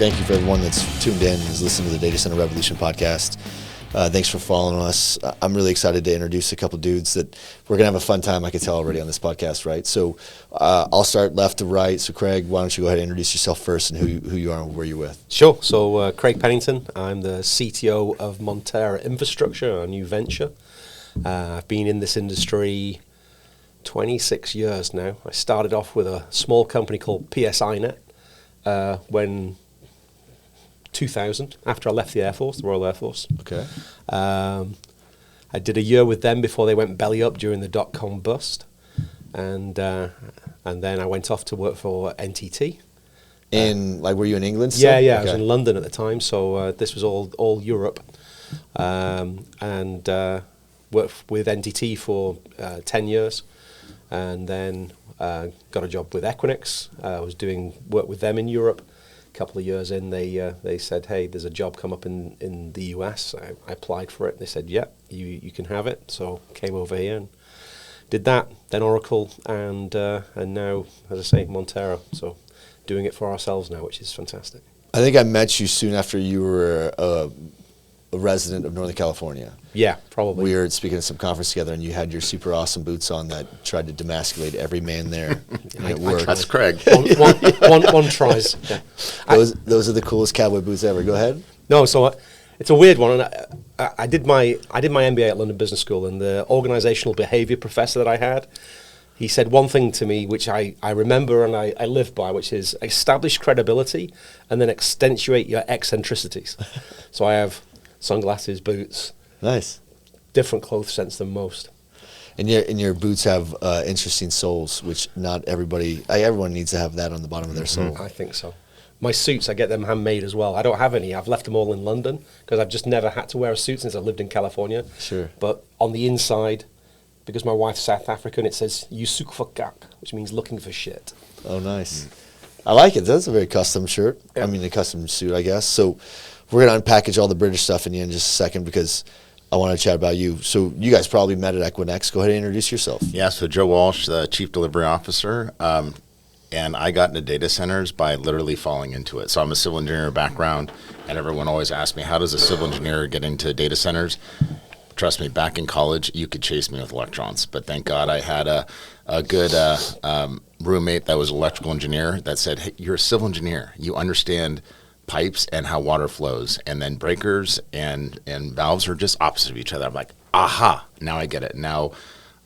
thank you for everyone that's tuned in and is listening to the Data Center Revolution podcast. Thanks for following us. I'm really excited to introduce a couple dudes that we're going to have a fun time, I can tell already on this podcast, right? So I'll start left to right. So Craig, why don't you go ahead and introduce yourself first and who you are and where you're with. Sure. So Craig Pennington, I'm the CTO of Montera Infrastructure, a new venture. I've been in this industry 26 years now. I started off with a small company called PSINet when 2000, after I left the Air Force, the Royal Air Force. Okay. I did a year with them before they went belly up during the dot-com bust. And then I went off to work for NTT. Were you in England still? Yeah, okay. I was in London at the time, so this was all Europe. And worked with NTT for 10 years. And then got a job with Equinix. I was doing work with them in Europe. A couple of years in, they said, hey, there's a job come up in the US. I applied for it. They said, yeah, you can have it. So came over here and did that. Then Oracle, and now, as I say, Montera. So doing it for ourselves now, which is fantastic. I think I met you soon after you were a resident of Northern California. Yeah, probably. We were speaking at some conference together, and you had your super awesome boots on that tried to demasculate every man there. And it worked. That's Craig. One tries. Yeah. Those are the coolest cowboy boots ever. Go ahead. No, so it's a weird one. And I did my MBA at London Business School, and the organizational behavior professor that I had, he said one thing to me which I remember and I live by, which is establish credibility and then accentuate your eccentricities. So I have sunglasses, boots. Nice. Different clothes sense than most. And your boots have interesting soles, which not everyone needs to have that on the bottom of their sole. I think so. My suits, I get them handmade as well. I don't have any. I've left them all in London because I've just never had to wear a suit since I lived in California. Sure. But on the inside, because my wife's South African, it says "Yusuk for kak," which means looking for shit. Oh, nice. I like it. That's a very custom shirt. Yeah. I mean, a custom suit, I guess. So we're going to unpackage all the British stuff in just a second because I want to chat about you. So you guys probably met at Equinix. Go ahead and introduce yourself. Yeah, so Joe Walsh, the Chief Delivery Officer, and I got into data centers by literally falling into it. So I'm a civil engineer background, and everyone always asks me, how does a civil engineer get into data centers? Trust me, back in college, you could chase me with electrons. But thank God I had a good roommate that was an electrical engineer that said, hey, you're a civil engineer. You understand pipes and how water flows. And then breakers and valves are just opposite of each other. I'm like, aha, now I get it. Now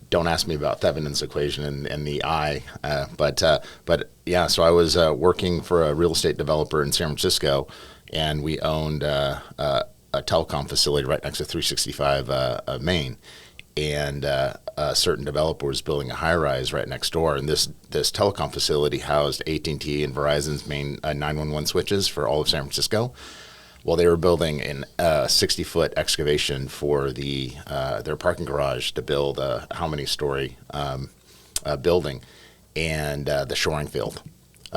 don't ask me about Thevenin's equation and the I. But yeah, so I was working for a real estate developer in San Francisco, and we owned a telecom facility right next to 365 Main, and a certain developer was building a high-rise right next door, and this telecom facility housed AT&T and Verizon's main 911 switches for all of San Francisco. Well, they were building a 60-foot excavation for their parking garage to build a how-many-story building, and the shoring failed.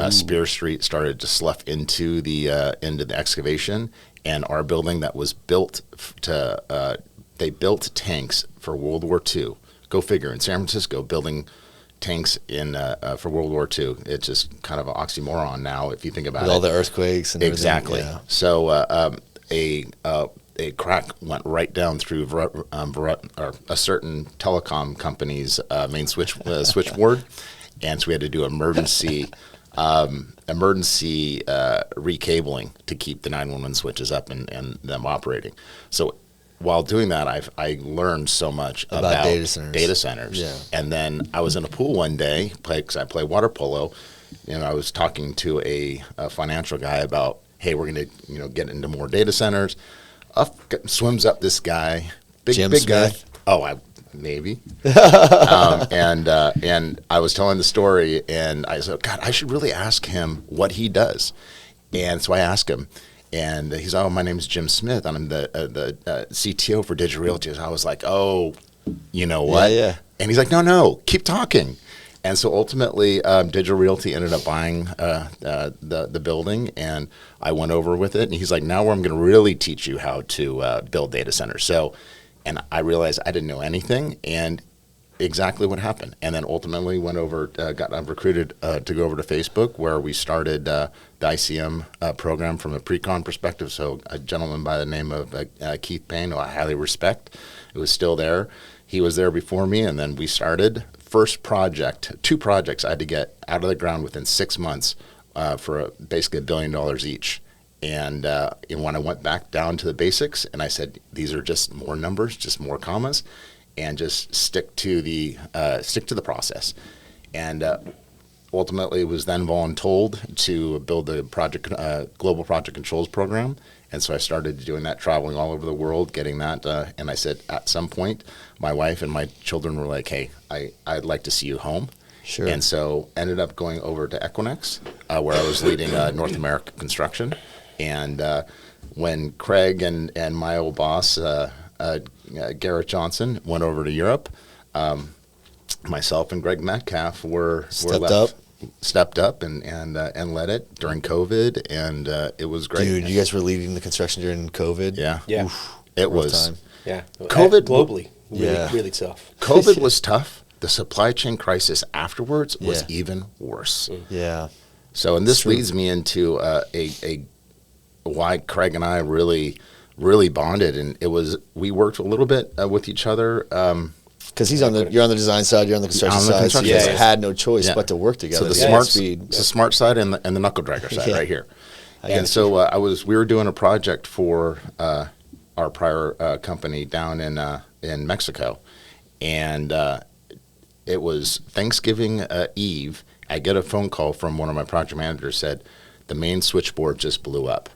Spear Street started to slough into the excavation, and our building that was built they built tanks for World War II. Go figure, in San Francisco, building tanks for World War II. It's just kind of an oxymoron now if you think about it. With all the earthquakes and exactly. Everything. Yeah. So a crack went right down through a certain telecom company's main switchboard, and so we had to do emergency recabling to keep the 911 switches up and them operating. So while doing that, I learned so much about data centers. Yeah. And then I was in a pool one day because I play water polo, and I was talking to a financial guy about, hey, we're going to get into more data centers. Swims up this guy, big Smith? guy. Oh, maybe. And I was telling the story, and I said, God, I should really ask him what he does. And so I asked him. And he's, oh, my name is Jim Smith, and I'm the CTO for Digital Realty. So I was like, oh, you know what? Yeah. And he's like, no, keep talking. And so ultimately, Digital Realty ended up buying the building, and I went over with it. And he's like, now I'm going to really teach you how to build data centers. So, and I realized I didn't know anything, and exactly what happened. And then ultimately went over, got recruited to go over to Facebook, where we started the ICM program from a pre-con perspective. So a gentleman by the name of Keith Payne, who I highly respect, who was still there. He was there before me, and then we started. First project, 2 projects I had to get out of the ground within 6 months for basically $1 billion each. And when I went back down to the basics, and I said, these are just more numbers, just more commas, and just stick to the process. And ultimately was then voluntold to build the global project controls program. And so I started doing that, traveling all over the world, getting that. And I said, at some point, my wife and my children were like, hey, I'd like to see you home. Sure. And so ended up going over to Equinix, where I was leading North America construction. And when Craig and my old boss, Garrett Johnson, went over to Europe, myself and Greg Metcalf stepped up and led it during COVID, and it was great. Dude, you guys were leading the construction during COVID? Yeah. Yeah. Oof, It rough was. time. Yeah. COVID globally, really, Yeah. really tough. COVID was tough. The supply chain crisis afterwards was Yeah. even worse. Yeah. So, and this True. leads me into why Craig and I really bonded, and we worked a little bit with each other. Because you're on the design side, you're on the construction On the side, construction so you guys side. had no choice Yeah. but to work together. So the at smart speed. the smart side and the knuckle dragger side Yeah. right here. I got And so we were doing a project for our prior company down in Mexico, and it was Thanksgiving Eve. I get a phone call from one of my project managers, said the main switchboard just blew up.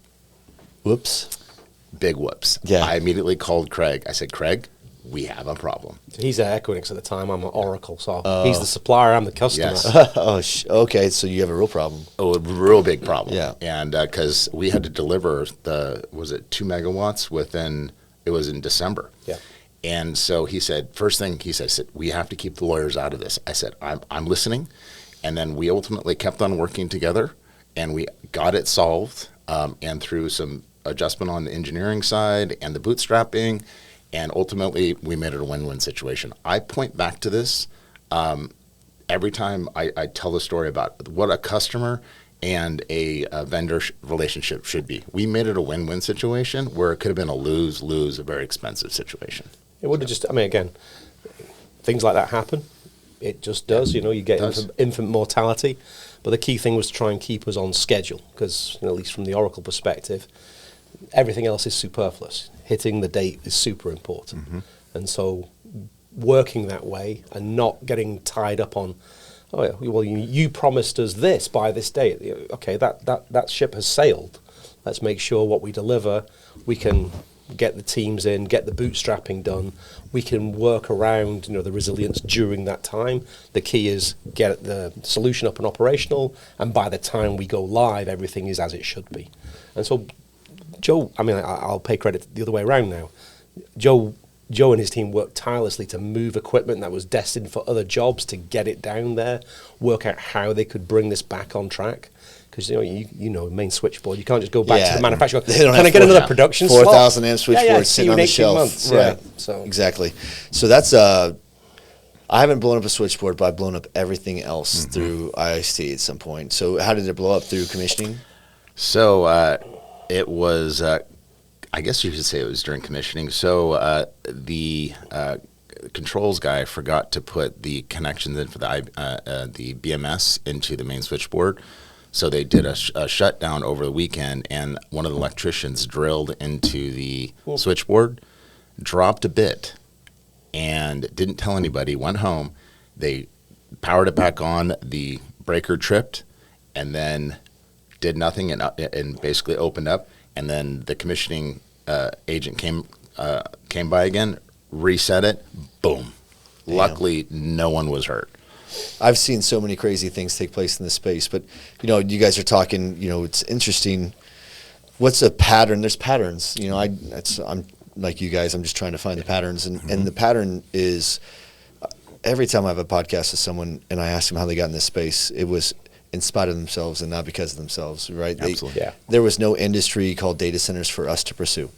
Whoops. Big whoops. Yeah. I immediately called Craig. I said, Craig, we have a problem. He's at Equinix at the time. I'm at Oracle, so he's the supplier. I'm the customer. Yes. Okay, so you have a real problem. Oh, a real big problem. Yeah. And because we had to deliver 2 megawatts it was in December. Yeah. And so he said, first thing he said, we have to keep the lawyers out of this. I said, I'm listening. And then we ultimately kept on working together, and we got it solved. And through some adjustment on the engineering side and the bootstrapping, and ultimately we made it a win-win situation. I point back to this every time I tell the story about what a customer and a vendor relationship should be. We made it a win-win situation where it could have been a lose-lose, a very expensive situation. It would have just, again, things like that happen. It just does, you get infant mortality. But the key thing was to try and keep us on schedule, because at least from the Oracle perspective, everything else is superfluous. Hitting the date is super important. Mm-hmm. And so working that way and not getting tied up on, oh, yeah, well, you promised us this by this date. Okay, that ship has sailed. Let's make sure what we deliver, we can get the teams in, get the bootstrapping done. We can work around, the resilience during that time. The key is get the solution up and operational, and by the time we go live, everything is as it should be. And so Joe, I'll pay credit the other way around now. Joe and his team worked tirelessly to move equipment that was destined for other jobs to get it down there, work out how they could bring this back on track. Because main switchboard, you can't just go back to the manufacturer. Can I get another production slot? 4,000 amp switchboard sitting on the shelf. Months. Right. Yeah, so exactly. So that's I haven't blown up a switchboard, but I've blown up everything else through IST at some point. So how did it blow up? Through commissioning? So it was, I guess you could say it was during commissioning. So the controls guy forgot to put the connections in for the BMS into the main switchboard. So they did a shutdown over the weekend, and one of the electricians drilled into the switchboard, dropped a bit, and didn't tell anybody, went home. They powered it back on, the breaker tripped, and then did nothing and basically opened up. And then the commissioning agent came by again, reset it, boom. Damn. Luckily, no one was hurt. I've seen so many crazy things take place in this space, but you guys are talking. It's interesting. What's a pattern? There's patterns. I'm like you guys. I'm just trying to find the patterns, and the pattern is every time I have a podcast with someone and I ask them how they got in this space, it was in spite of themselves and not because of themselves. Right? Absolutely. Yeah. There was no industry called data centers for us to pursue.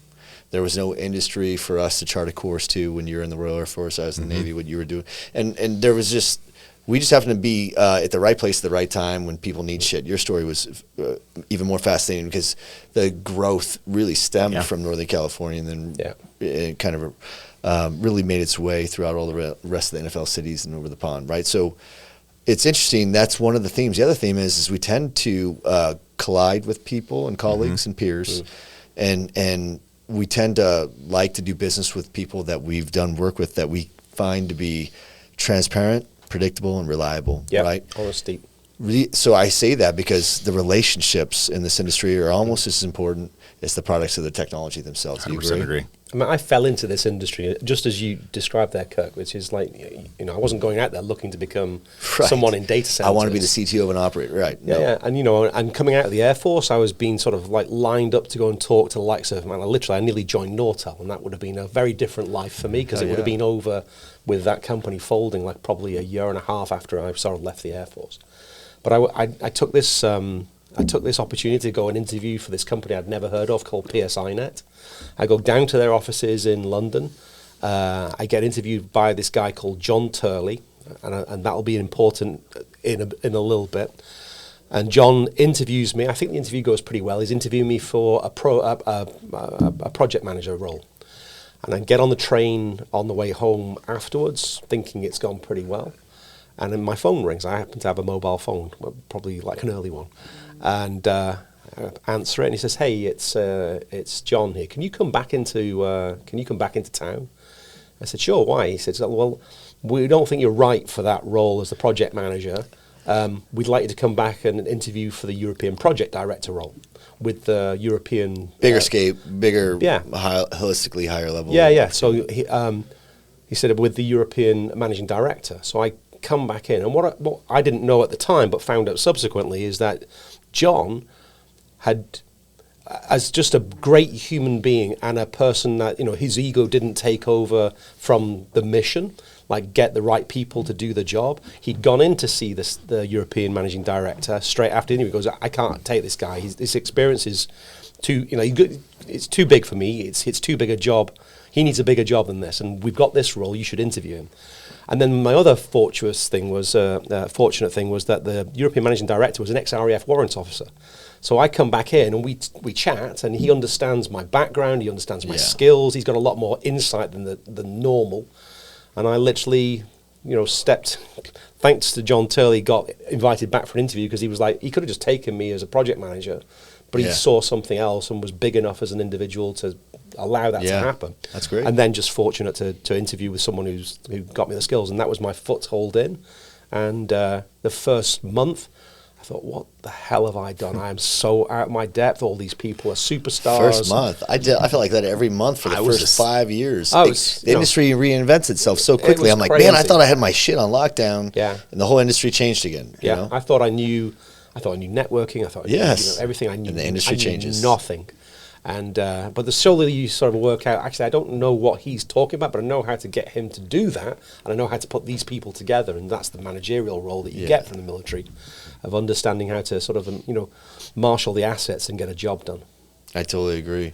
There was no industry for us to chart a course to when you were in the Royal Air Force. I was in the Navy, what you were doing. And there was just, we just happened to be at the right place at the right time when people need shit. Your story was even more fascinating because the growth really stemmed from Northern California, and then it kind of really made its way throughout all the rest of the NFL cities and over the pond, right? So it's interesting. That's one of the themes. The other theme is we tend to collide with people and colleagues and peers, and we tend to like to do business with people that we've done work with that we find to be transparent, predictable, and reliable, right? Honesty. So I say that because the relationships in this industry are almost as important as the products of the technology themselves. Do you 100% agree. I mean, I fell into this industry just as you described there, Kirk, which is like, I wasn't going out there looking to become someone in data centers. I want to be the CTO of an operator, right? Yeah, and and coming out of the Air Force, I was being sort of like lined up to go and talk to the likes of, I nearly joined Nortel, and that would have been a very different life for me because it would have been over with that company folding like probably a year and a half after I sort of left the Air Force. But I took this opportunity to go and interview for this company I'd never heard of called PSINet. I go down to their offices in London. I get interviewed by this guy called John Turley, and that'll be important in a little bit. And John interviews me. I think the interview goes pretty well. He's interviewing me for a project manager role. And I get on the train on the way home afterwards, thinking it's gone pretty well. And then my phone rings. I happen to have a mobile phone, probably like an early one. And I answer it, and he says, "Hey, it's John here. Can you come back into town?" I said, "Sure. Why?" He said, "Well, we don't think you're right for that role as the project manager. We'd like you to come back and interview for the European project director role with the European bigger scale, holistically higher level." Yeah. So he said with the European managing director. So I come back in, and what I didn't know at the time, but found out subsequently, is that John had, as just a great human being and a person that his ego didn't take over from the mission, like get the right people to do the job. He'd gone in to see the European managing director straight after the interview. He goes, "I can't take this guy. His experience is too, it's too big for me. It's too big a job. He needs a bigger job than this, and we've got this role. You should interview him." And then my other fortunate thing was that the European managing director was an ex-RAF warrant officer. So I come back in and we chat, and he understands my background, he understands my skills, he's got a lot more insight than normal. And I literally, thanks to John Turley, got invited back for an interview because he was like, he could have just taken me as a project manager, but he saw something else and was big enough as an individual to allow that to happen. That's great. And then just fortunate to interview with someone who got me the skills, and that was my foothold in. And the first month, I thought, what the hell have I done? I am so out of my depth. All these people are superstars. First month. I felt like that every month for the first 5 years. The industry reinvents itself so quickly. I'm like, crazy. Man, I thought I had my shit on lockdown. Yeah. And the whole industry changed again. Yeah. You know? I thought I knew networking. I thought I knew everything I knew. And the industry changes. Nothing. And but the slowly you sort of work out, actually I don't know what he's talking about, but I know how to get him to do that, and I know how to put these people together, and that's the managerial role that you get from the military, of understanding how to sort of marshal the assets and get a job done. I totally agree.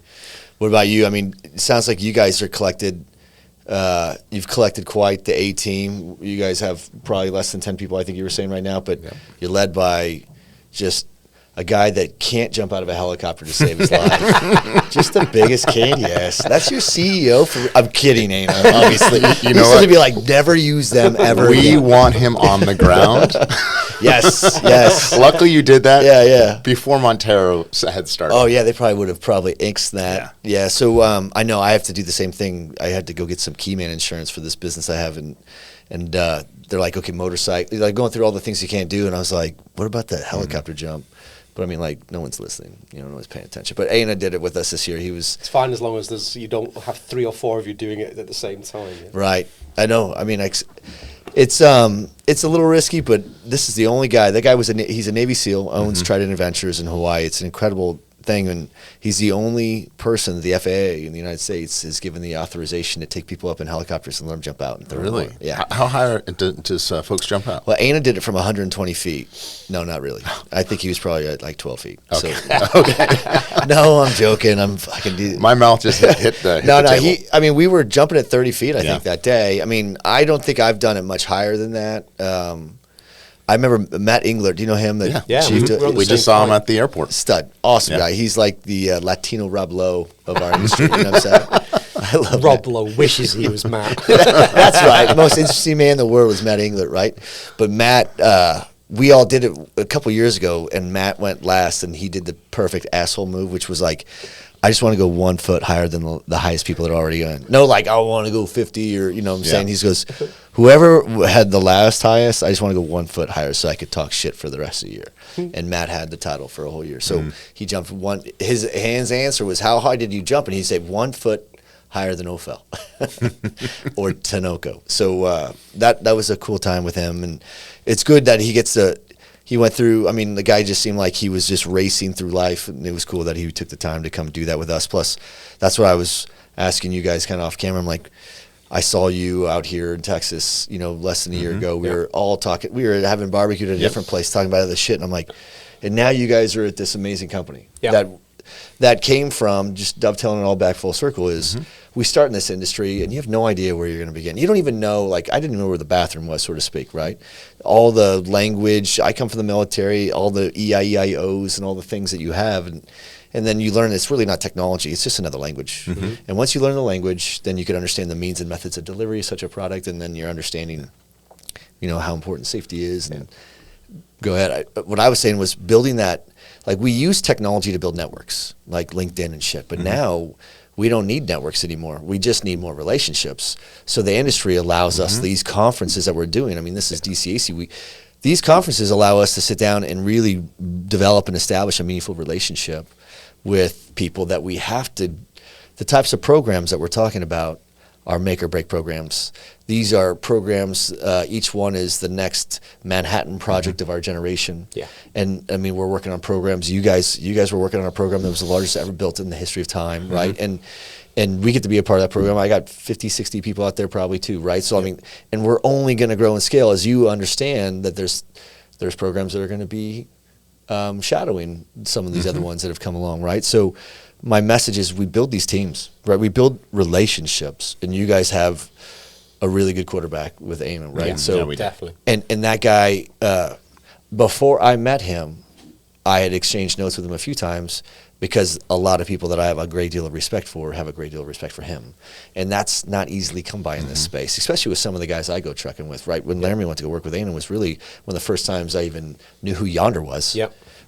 What about you? I mean, it sounds like you guys are collected. You've collected quite the A team. You guys have probably less than 10 people, I think you were saying right now, but you're led by just a guy that can't jump out of a helicopter to save his life. Just the biggest candy ass. That's your CEO I'm kidding, ain't I? Obviously. You know what? To be like, never use them ever We again. want him on the ground. Yes. Luckily you did that. Yeah. Before Montera had started. Oh, yeah, they probably would have inked that. Yeah, so I know I have to do the same thing. I had to go get some Keyman insurance for this business I have, and they're like, okay, motorcycle. They're like going through all the things you can't do, and I was like, what about the helicopter jump? But I mean, like, no one's listening. No one's paying attention. But Aina did it with us this year. It's fine as long as you don't have 3 or 4 of you doing it at the same time. Yeah. Right. I know. I mean, it's a little risky, but this is the only guy. That guy he's a Navy SEAL, owns Trident Adventures in Hawaii. It's an incredible thing, and he's the only person, the FAA in the United States, is given the authorization to take people up in helicopters and let them jump out. Really? Yeah. How high does folks jump out? Well, Ana did it from 120 feet. No, not really. I think he was probably at like 12 feet. Okay. So, no, I'm joking. I can do. My mouth just hit the table. I mean, we were jumping at 30 feet, I Yeah. think, that day. I mean, I don't think I've done it much higher than that. I remember Matt Engler. Do you know him? The Yeah, chief We just saw him at the airport. Stud. Awesome guy. He's like the Latino Rob Lowe of our industry. You know what I'm saying? I love Rob Matt. Lowe wishes he was Matt. That's right. The most interesting man in the world was Matt Engler, right? But Matt, we all did it a couple years ago, and Matt went last, and he did the perfect asshole move, which was like, I just want to go 1 foot higher than the highest people that are already on. No, like, I want to go 50 or, you know what I'm saying? He goes, whoever had the last highest, I just want to go 1 foot higher so I could talk shit for the rest of the year. And Matt had the title for a whole year. So he jumped one. His answer was, how high did you jump? And he said 1 foot higher than Ophel or Tinoco. So that was a cool time with him. And it's good that he gets to. He went through, I mean, the guy just seemed like he was just racing through life, and it was cool that he took the time to come do that with us. Plus, that's what I was asking you guys kind of off camera. I'm like, I saw you out here in Texas, you know, less than a year ago. We were all talking, we were having barbecue at a different place, talking about other shit, and I'm like, and now you guys are at this amazing company. That came from, just dovetailing it all back full circle, is we start in this industry and you have no idea where you're going to begin. You don't even know, like, I didn't know where the bathroom was, so to speak, right? All the language, I come from the military, all the EIEIOs and all the things that you have, and then you learn it's really not technology, it's just another language. And once you learn the language, then you can understand the means and methods of delivery of such a product, and then you're understanding, you know, how important safety is. And go ahead. What I was saying was building that, like, we use technology to build networks, like LinkedIn and shit, but now we don't need networks anymore. We just need more relationships. So the industry allows us these conferences that we're doing. I mean, this is DCAC. These conferences allow us to sit down and really develop and establish a meaningful relationship with people that we have to. The types of programs that we're talking about are make or break programs. These are programs, each one is the next Manhattan project of our generation. Yeah. And I mean, we're working on programs. You guys were working on a program that was the largest ever built in the history of time, right? And we get to be a part of that program. I got 50, 60 people out there probably too, right? So I mean, and we're only going to grow and scale as you understand that there's programs that are going to be shadowing some of these other ones that have come along, right? So my message is we build these teams, right? We build relationships, and you guys have a really good quarterback with Eamon, right? Yeah, we definitely. And that guy, before I met him, I had exchanged notes with him a few times because a lot of people that I have a great deal of respect for have a great deal of respect for him. And that's not easily come by in this space, especially with some of the guys I go trucking with, right? When Laramie went to go work with Eamon was really one of the first times I even knew who Yonder was.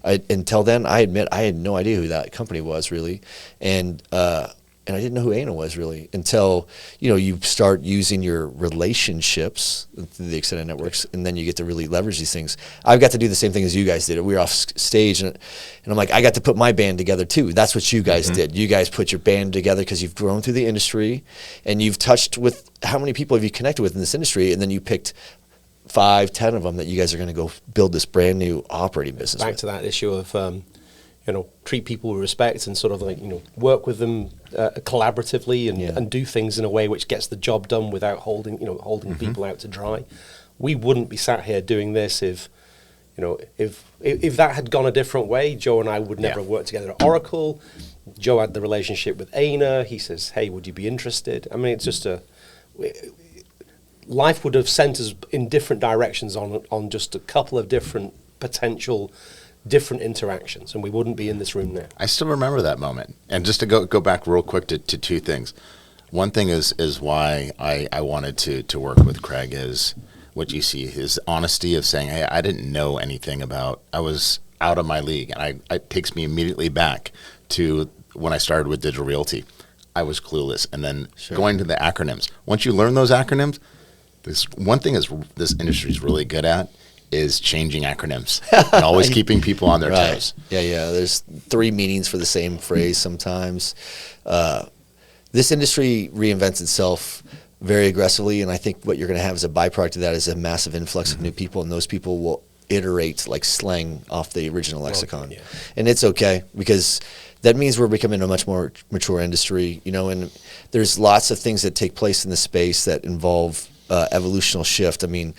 Until then, I admit I had no idea who that company was really, and I didn't know who Ana was really until you start using your relationships through the extended networks, and then you get to really leverage these things. I've got to do the same thing as you guys did. We were off stage, and I'm like, I got to put my band together too. That's what you guys did. You guys put your band together because you've grown through the industry, and you've touched with how many people have you connected with in this industry, and then you picked 5, 10 of them that you guys are going to go build this brand new operating business Back with. to that issue of, treat people with respect and sort of like, work with them collaboratively and do things in a way which gets the job done without holding people out to dry. We wouldn't be sat here doing this if that had gone a different way. Joe and I would never have worked together at Oracle. Joe had the relationship with Ana. He says, hey, would you be interested? I mean, it's just life would have sent us in different directions on just a couple of different potential different interactions, and we wouldn't be in this room now. I still remember that moment. And just to go back real quick to two things. One thing is why I wanted to work with Craig is what you see, his honesty of saying, hey, I didn't know anything about, I was out of my league. And it takes me immediately back to when I started with Digital Realty. I was clueless. And then going to the acronyms. Once you learn those acronyms, this one thing is this industry is really good at is changing acronyms and always keeping people on their toes. Yeah. There's 3 meanings for the same phrase sometimes. This industry reinvents itself very aggressively, and I think what you're going to have as a byproduct of that is a massive influx of new people, and those people will iterate like slang off the original lexicon. And it's okay, because that means we're becoming a much more mature industry, and there's lots of things that take place in the space that involve evolutional shift. I mean,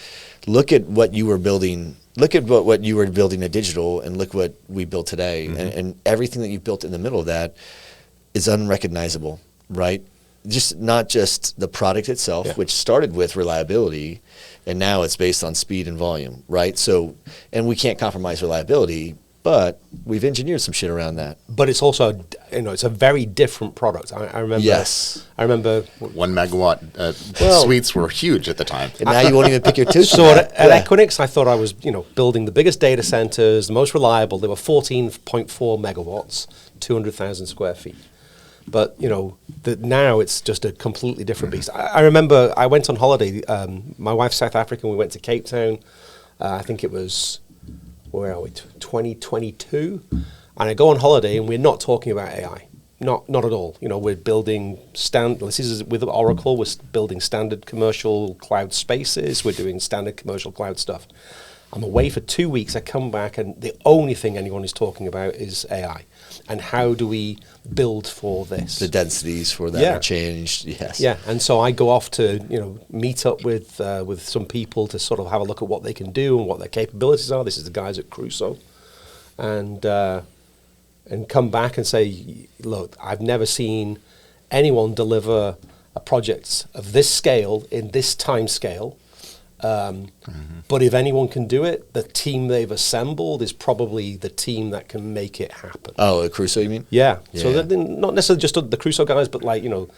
look at what you were building. Look at what you were building at digital, and look what we built today, and everything that you've built in the middle of that is unrecognizable, right? Not just the product itself, which started with reliability, and now it's based on speed and volume, right? So, and we can't compromise reliability, but we've engineered some shit around that. But it's also, it's a very different product. I remember. Yes. I remember 1 megawatt suites were huge at the time. And now you won't even pick your tooth. So at Equinix, I thought I was, building the biggest data centers, the most reliable. They were 14.4 megawatts, 200,000 square feet. But, now it's just a completely different beast. I remember I went on holiday. My wife's South African. We went to Cape Town. I think it was, where are we, 2022? And I go on holiday, and we're not talking about AI. Not at all. We're building this is with Oracle. We're building standard commercial cloud spaces. We're doing standard commercial cloud stuff. I'm away for 2 weeks. I come back, and the only thing anyone is talking about is AI. And how do we build for this? The densities for that are changed. Yes. Yeah. And so I go off to meet up with some people to sort of have a look at what they can do and what their capabilities are. This is the guys at Crusoe, and come back and say, look, I've never seen anyone deliver a project of this scale in this time scale. But if anyone can do it, the team they've assembled is probably the team that can make it happen. Oh, at Crusoe, you mean? Yeah. So not necessarily just the Crusoe guys, but like the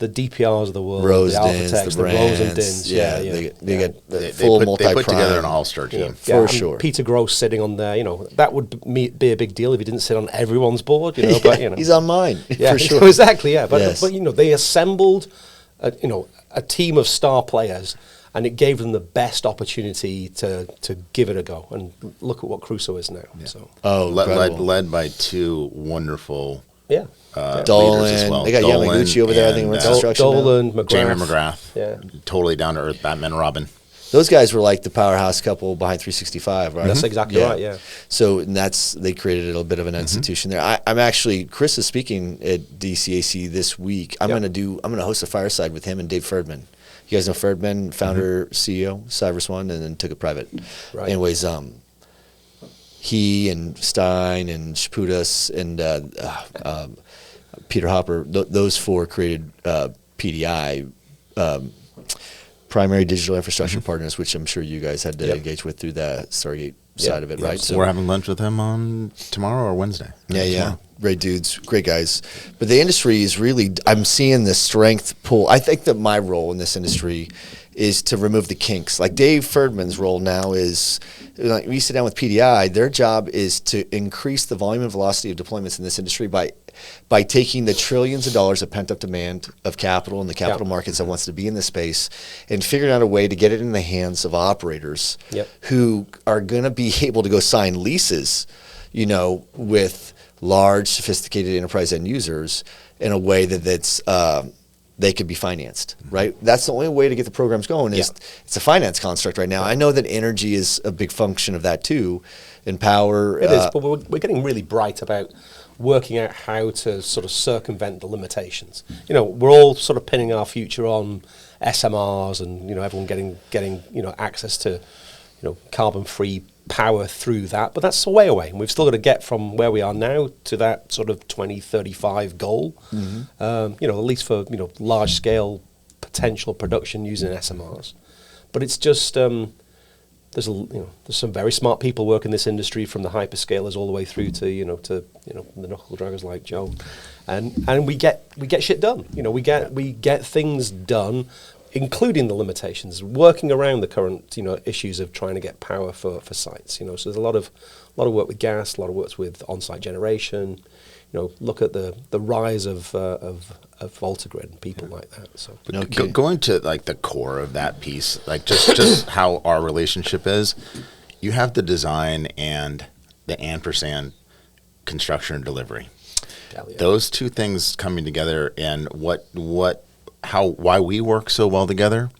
DPRs of the world, the Alphatechs, the Rose and Dins. Yeah. They get the full multi-prime. They put together an all-star team. For sure. Peter Gross sitting on there, that would be a big deal if he didn't sit on everyone's board, but he's on mine, for sure. Exactly, yeah. But they assembled a team of star players, and it gave them the best opportunity to give it a go. And look at what Crusoe is now. Yeah. So led by two wonderful leaders Dolan. well. They got Yamaguchi over there. I think runs construction. Dolan, McGrath. Jamie McGrath. Totally down to earth, Batman Robin. Those guys were like the powerhouse couple behind 365, right? That's exactly right, yeah. So they created a little bit of an institution there. I'm actually, Chris is speaking at DCAC this week. I'm gonna host a fireside with him and Dave Ferdman. You guys know Ferdman, founder, CEO, Cyrus One, and then took it private. Right. Anyways, he and Stein and Shaputas and Peter Hopper, those four created PDI, Primary Digital Infrastructure Partners, which I'm sure you guys had to engage with through the Stargate side of it, right? So we're having lunch with them on tomorrow or Wednesday. Yeah. Great dudes, great guys. But the industry is really, I'm seeing the strength pull. I think that my role in this industry is to remove the kinks. Like Dave Ferdman's role now is, like when you sit down with PDI, their job is to increase the volume and velocity of deployments in this industry by taking the trillions of dollars of pent-up demand of capital in the capital markets that wants to be in this space and figuring out a way to get it in the hands of operators who are going to be able to go sign leases, with large, sophisticated enterprise end users in a way that's they could be financed, right? That's the only way to get the programs going is it's a finance construct right now. I know that energy is a big function of that too, and power. It is, but we're getting really bright about working out how to sort of circumvent the limitations. We're all sort of pinning our future on SMRs and, everyone getting access to, carbon-free power through that, but that's a way away. And we've still got to get from where we are now to that sort of 2035 goal, at least for, large-scale potential production using SMRs. But it's just... There's some very smart people working this industry, from the hyperscalers all the way through to the knuckle draggers like Joe, and we get shit done. We get things done, including the limitations, working around the current issues of trying to get power for sites. So there's a lot of work with gas, a lot of work with on-site generation. Look at the rise of VoltaGrid and people like that. So going to like the core of that piece, like just how our relationship is, you have the design and the ampersand construction and delivery. Those two things coming together, and why we work so well together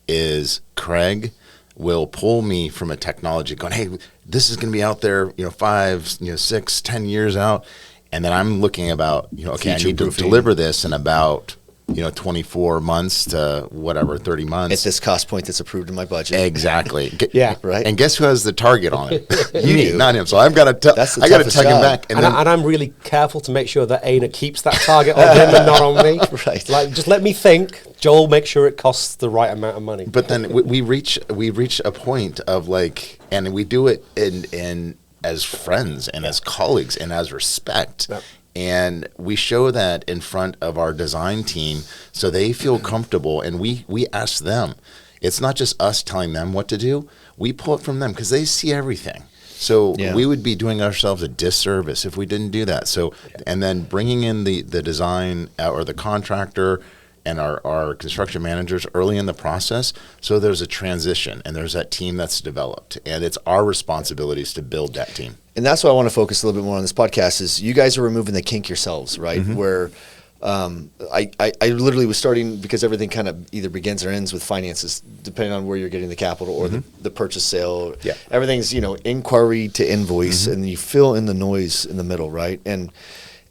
is Craig will pull me from a technology going, hey, this is going to be out there, 5, 6, 10 years out. And then I'm looking about, okay, I need to deliver this in about, 24 months to whatever, 30 months. At this cost point that's approved in my budget. Exactly. Yeah. Right. And guess who has the target on it? You Me, do. not him. So I've got to tug him back. And I'm really careful to make sure that Aina keeps that target on him and not on me. Right. Like, just let me think. Joel, make sure it costs the right amount of money. But then we reach a point of like, and we do it in as friends and as colleagues and as respect. Yep. And we show that in front of our design team so they feel comfortable, and we ask them. It's not just us telling them what to do. We pull it from them because they see everything. So we would be doing ourselves a disservice if we didn't do that. So, and then bringing in the design or the contractor and our construction managers early in the process, so there's a transition and there's that team that's developed, and it's our responsibilities to build that team. And that's why I want to focus a little bit more on this podcast is you guys are removing the kink yourselves, right? Where I literally was starting, because everything kind of either begins or ends with finances, depending on where you're getting the capital or the purchase sale. Yeah. Everything's, inquiry to invoice, and you fill in the noise in the middle, right? And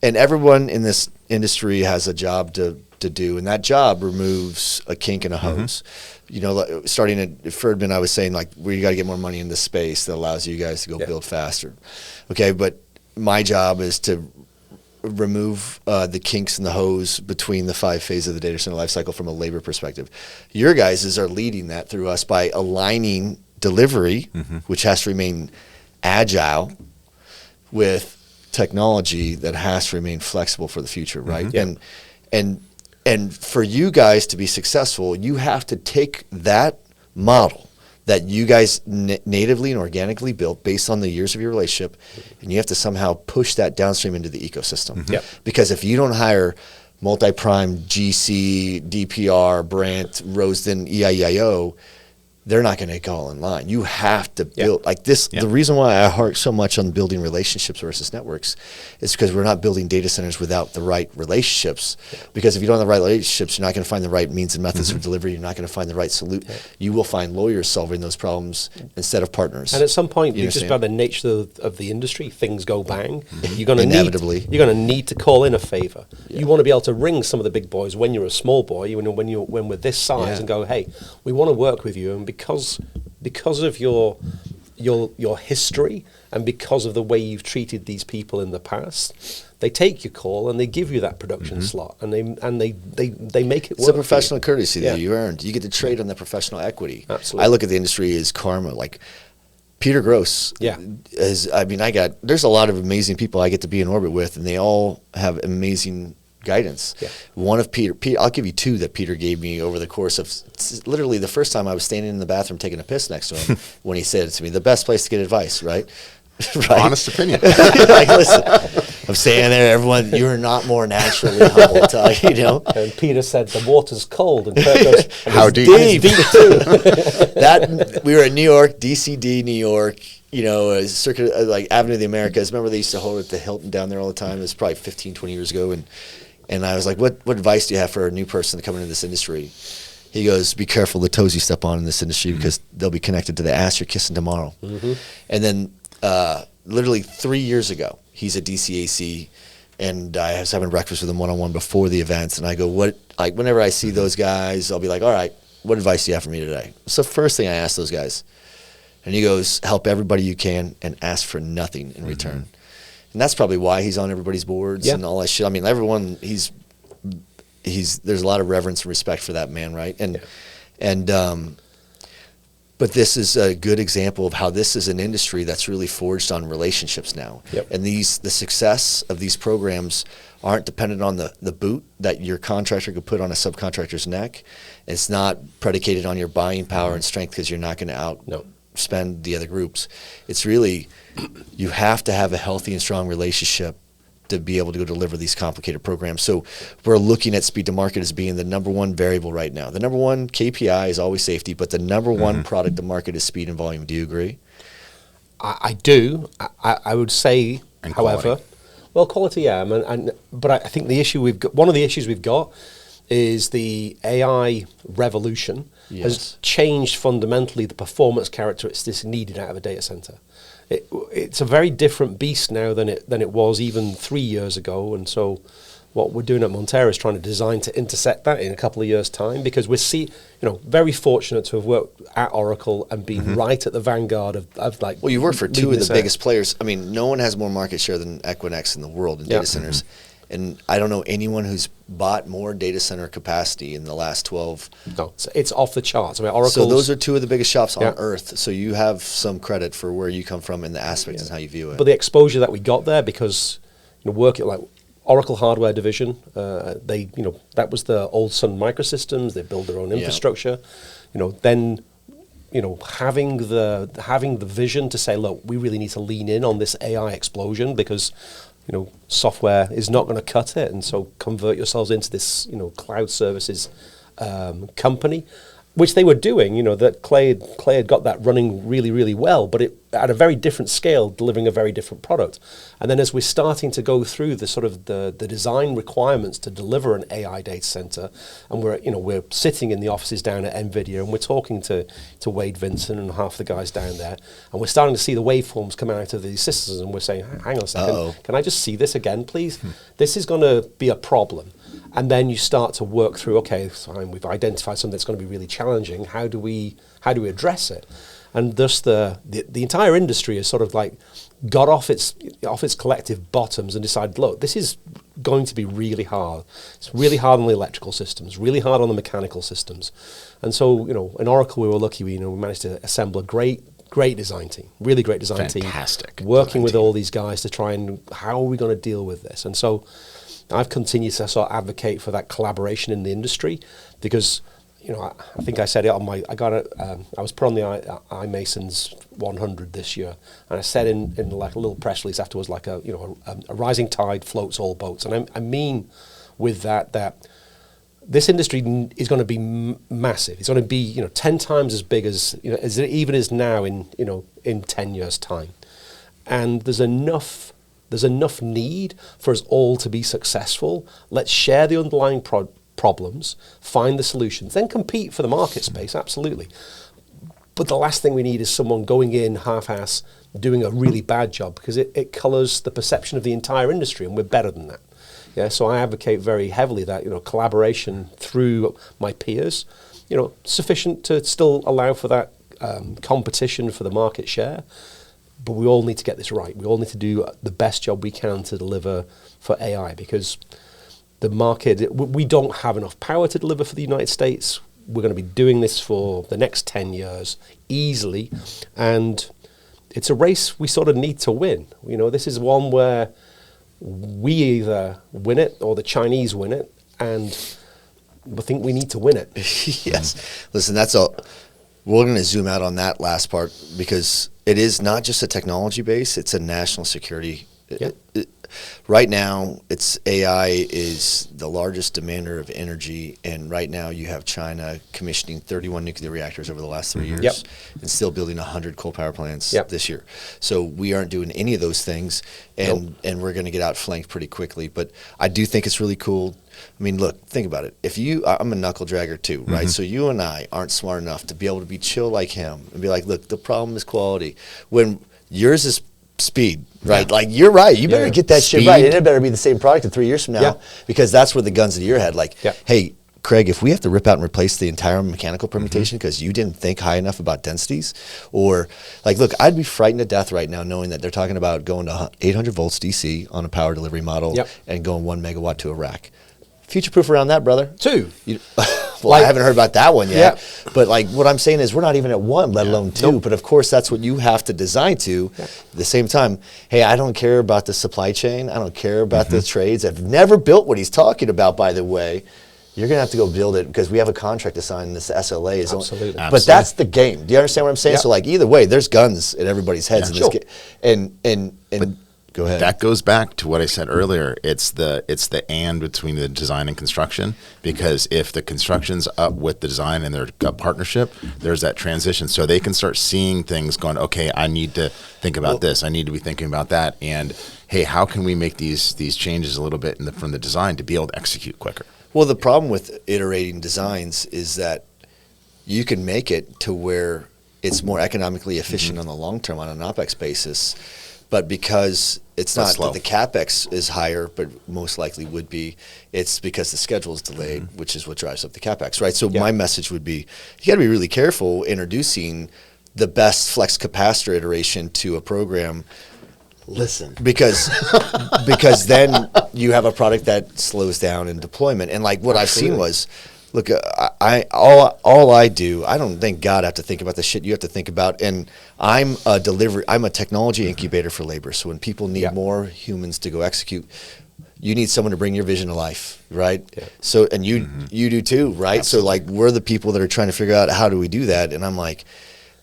everyone in this industry has a job to do, and that job removes a kink in a hose. Starting at Ferdman, I was saying, like, we got to get more money in this space that allows you guys to go build faster. Okay, but my job is to remove the kinks in the hose between the 5 phases of the data center lifecycle from a labor perspective. Your guys are leading that through us by aligning delivery, which has to remain agile, with technology that has to remain flexible for the future, right? And for you guys to be successful, you have to take that model that you guys natively and organically built based on the years of your relationship, and you have to somehow push that downstream into the ecosystem. Because if you don't hire multi-prime, GC, DPR, Brandt, Rosedon, EIEIO, they're not going to go in line. You have to build like this. The reason why I harp so much on building relationships versus networks is because we're not building data centers without the right relationships. Because if you don't have the right relationships, you're not going to find the right means and methods of delivery. You're not going to find the right solution. You will find lawyers solving those problems instead of partners. And at some point, just by the nature of the industry, things go bang. You're going to need to call in a favor. You want to be able to ring some of the big boys when you're a small boy. When we're this size, and go, hey, we want to work with you, and because of your history and because of the way you've treated these people in the past, they take your call and they give you that production slot, and they make it work. It's a professional courtesy that you earned. You get to trade on the professional equity. Absolutely. I look at the industry as karma. Like Peter Gross there's a lot of amazing people I get to be in orbit with, and they all have amazing guidance. One of Peter, I'll give you 2 that Peter gave me over the course of literally the first time I was standing in the bathroom taking a piss next to him when he said it to me, the best place to get advice, right? Honest opinion. Like, listen, I'm standing there, everyone, you're not more naturally humble, And Peter said, the water's cold, and Kurt goes, how deep? Deep too. We were in New York, DCD, New York, circuit, like Avenue of the Americas. Remember they used to hold it at the Hilton down there all the time? It was probably 15, 20 years ago. And I was like, what advice do you have for a new person to come into this industry? He goes, be careful the toes you step on in this industry because they'll be connected to the ass you're kissing tomorrow. And then literally 3 years ago, he's at DCAC, and I was having breakfast with him one-on-one before the events. And I go, whenever I see those guys, I'll be like, all right, what advice do you have for me today? So first thing I ask those guys. And he goes, help everybody you can and ask for nothing in return. And that's probably why he's on everybody's boards and all that shit. I mean, everyone, there's a lot of reverence and respect for that man, right? But this is a good example of how this is an industry that's really forged on relationships now. And the success of these programs aren't dependent on the boot that your contractor could put on a subcontractor's neck. It's not predicated on your buying power and strength because you're not going to outspend the other groups. It's really, you have to have a healthy and strong relationship to be able to go deliver these complicated programs. So we're looking at speed to market as being the number one variable right now. The number one KPI is always safety, but the number one product to market is speed and volume. Do you agree? I do. I would say, and however, quality. Well, quality, but I think one of the issues we've got is the AI revolution has changed fundamentally the performance characteristics needed out of a data center. It's a very different beast now than it was even 3 years ago, and so what we're doing at Montera is trying to design to intersect that in a couple of years' time, because we're very fortunate to have worked at Oracle and been right at the vanguard of like. Well, you work for two of the biggest players. I mean, no one has more market share than Equinix in the world in data centers. And I don't know anyone who's bought more data center capacity in the last 12. No, it's off the charts. I mean, Oracle. So those are two of the biggest shops on earth. So you have some credit for where you come from in the aspects and how you view it. But the exposure that we got there, because working like Oracle hardware division, that was the old Sun Microsystems. They build their own infrastructure. Then having the vision to say, look, we really need to lean in on this AI explosion, because software is not going to cut it, and so convert yourselves into this cloud services company, which they were doing. That Clay had got that running really, really well, but it at a very different scale, delivering a very different product. And then as we're starting to go through the sort of the design requirements to deliver an AI data center, and we're sitting in the offices down at NVIDIA, and we're talking to Wade Vincent and half the guys down there, and we're starting to see the waveforms come out of these systems, and we're saying, hang on a second, can I just see this again, please? This is going to be a problem. And then you start to work through, okay, fine, we've identified something that's going to be really challenging. How do we address it? And thus the entire industry has sort of like got off its collective bottoms and decided, look, this is going to be really hard. It's really hard on the electrical systems, really hard on the mechanical systems. And so, in Oracle, we were lucky. We managed to assemble a great design team, really great design team. Fantastic. Working with all these guys to try and how are we going to deal with this? And so I've continued to sort of advocate for that collaboration in the industry, because I think I said it on I was put on the iMasons 100 this year, and I said in like a little press release afterwards, like a rising tide floats all boats, and I mean with that this industry is going to be massive. It's going to be 10 times as big as it even is now in 10 years' time, and there's enough need for us all to be successful. Let's share the underlying problems, find the solutions, then compete for the market space, absolutely. But the last thing we need is someone going in half-ass, doing a really bad job, because it colours the perception of the entire industry, and we're better than that. Yeah, so I advocate very heavily that collaboration through my peers, sufficient to still allow for that competition for the market share. But we all need to get this right. We all need to do the best job we can to deliver for AI, because the market, we don't have enough power to deliver for the United States. We're going to be doing this for the next 10 years easily. And it's a race we sort of need to win. This is one where we either win it or the Chinese win it. And I think we need to win it. Yes. Listen, we're going to zoom out on that last part, because it is not just a technology base, it's a national security. Right now, AI is the largest demander of energy, and right now you have China commissioning 31 nuclear reactors over the last 3 years and still building 100 coal power plants this year. So we aren't doing any of those things, and we're going to get outflanked pretty quickly. But I do think it's really cool. I mean, look, think about it. I'm a knuckle dragger too, right? So you and I aren't smart enough to be able to be chill like him and be like, look, the problem is quality. When yours is speed, right? Like, you're right. You better get that shit right. And it better be the same product in 3 years from now, because that's where the gun's to your head. Like, hey, Craig, if we have to rip out and replace the entire mechanical permutation because you didn't think high enough about densities, or like, look, I'd be frightened to death right now knowing that they're talking about going to 800 volts DC on a power delivery model and going 1 megawatt to a rack. Future-proof around that, brother. 2. Well, I haven't heard about that one yet. But like, what I'm saying is we're not even at 1, let alone 2. But of course, that's what you have to design to. At the same time, hey, I don't care about the supply chain. I don't care about the trades. I've never built what he's talking about, by the way. You're going to have to go build it, because we have a contract to sign. This SLA is Absolutely. But that's the game. Do you understand what I'm saying? So like, either way, there's guns in everybody's heads in this game. And go ahead. That goes back to what I said earlier. It's the and between the design and construction, because if the construction's up with the design and they're a partnership, there's that transition. So they can start seeing things going, okay, I need to think about this. I need to be thinking about that. And hey, how can we make these changes a little bit from the design to be able to execute quicker? Well, the problem with iterating designs is that you can make it to where it's more economically efficient on the long term on an OpEx basis. But because it's not that the CapEx is higher, but most likely would be, it's because the schedule is delayed, which is what drives up the CapEx, right? So my message would be, you got to be really careful introducing the best flex capacitor iteration to a program. Listen, because then you have a product that slows down in deployment. And like what I've seen was, look, all I do, I don't thank God I have to think about the shit you have to think about. And I'm a technology incubator for labor. So when people need more humans to go execute, you need someone to bring your vision to life, right? Yeah. So, and you do too, right? Absolutely. So like we're the people that are trying to figure out how do we do that. And I'm like,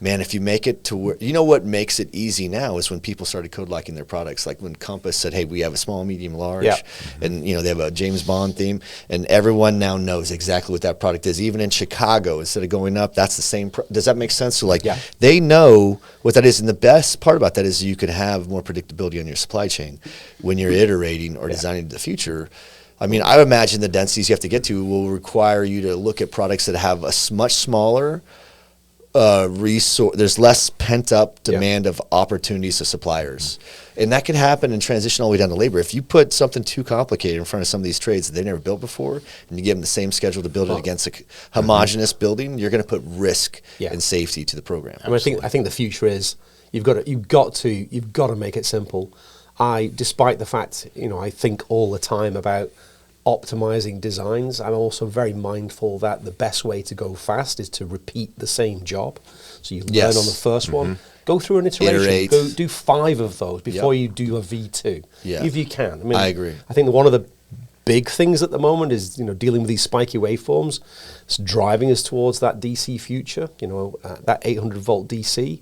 man, if you make it to where, you know what makes it easy now is when people started code locking their products. Like when Compass said, hey, we have a small, medium, large, and they have a James Bond theme, and everyone now knows exactly what that product is. Even in Chicago, instead of going up, that's the same. Does that make sense? So like they know what that is. And the best part about that is you can have more predictability on your supply chain when you're iterating or designing the future. I mean, I imagine the densities you have to get to will require you to look at products that have a much smaller resource. There's less pent up demand of opportunities to suppliers, and that can happen and transition all the way down to labor. If you put something too complicated in front of some of these trades that they never built before, and you give them the same schedule to build it against a homogeneous building, you're going to put risk and safety to the program. I mean, I think the future is you've got to make it simple. Despite the fact I think all the time about optimizing designs, I'm also very mindful that the best way to go fast is to repeat the same job. So you learn on the first one, go through an iteration, go do 5 of those before you do a V2, if you can. I mean, I agree. I think that one of the big things at the moment is dealing with these spiky waveforms. It's driving us towards that DC future, that 800 volt DC,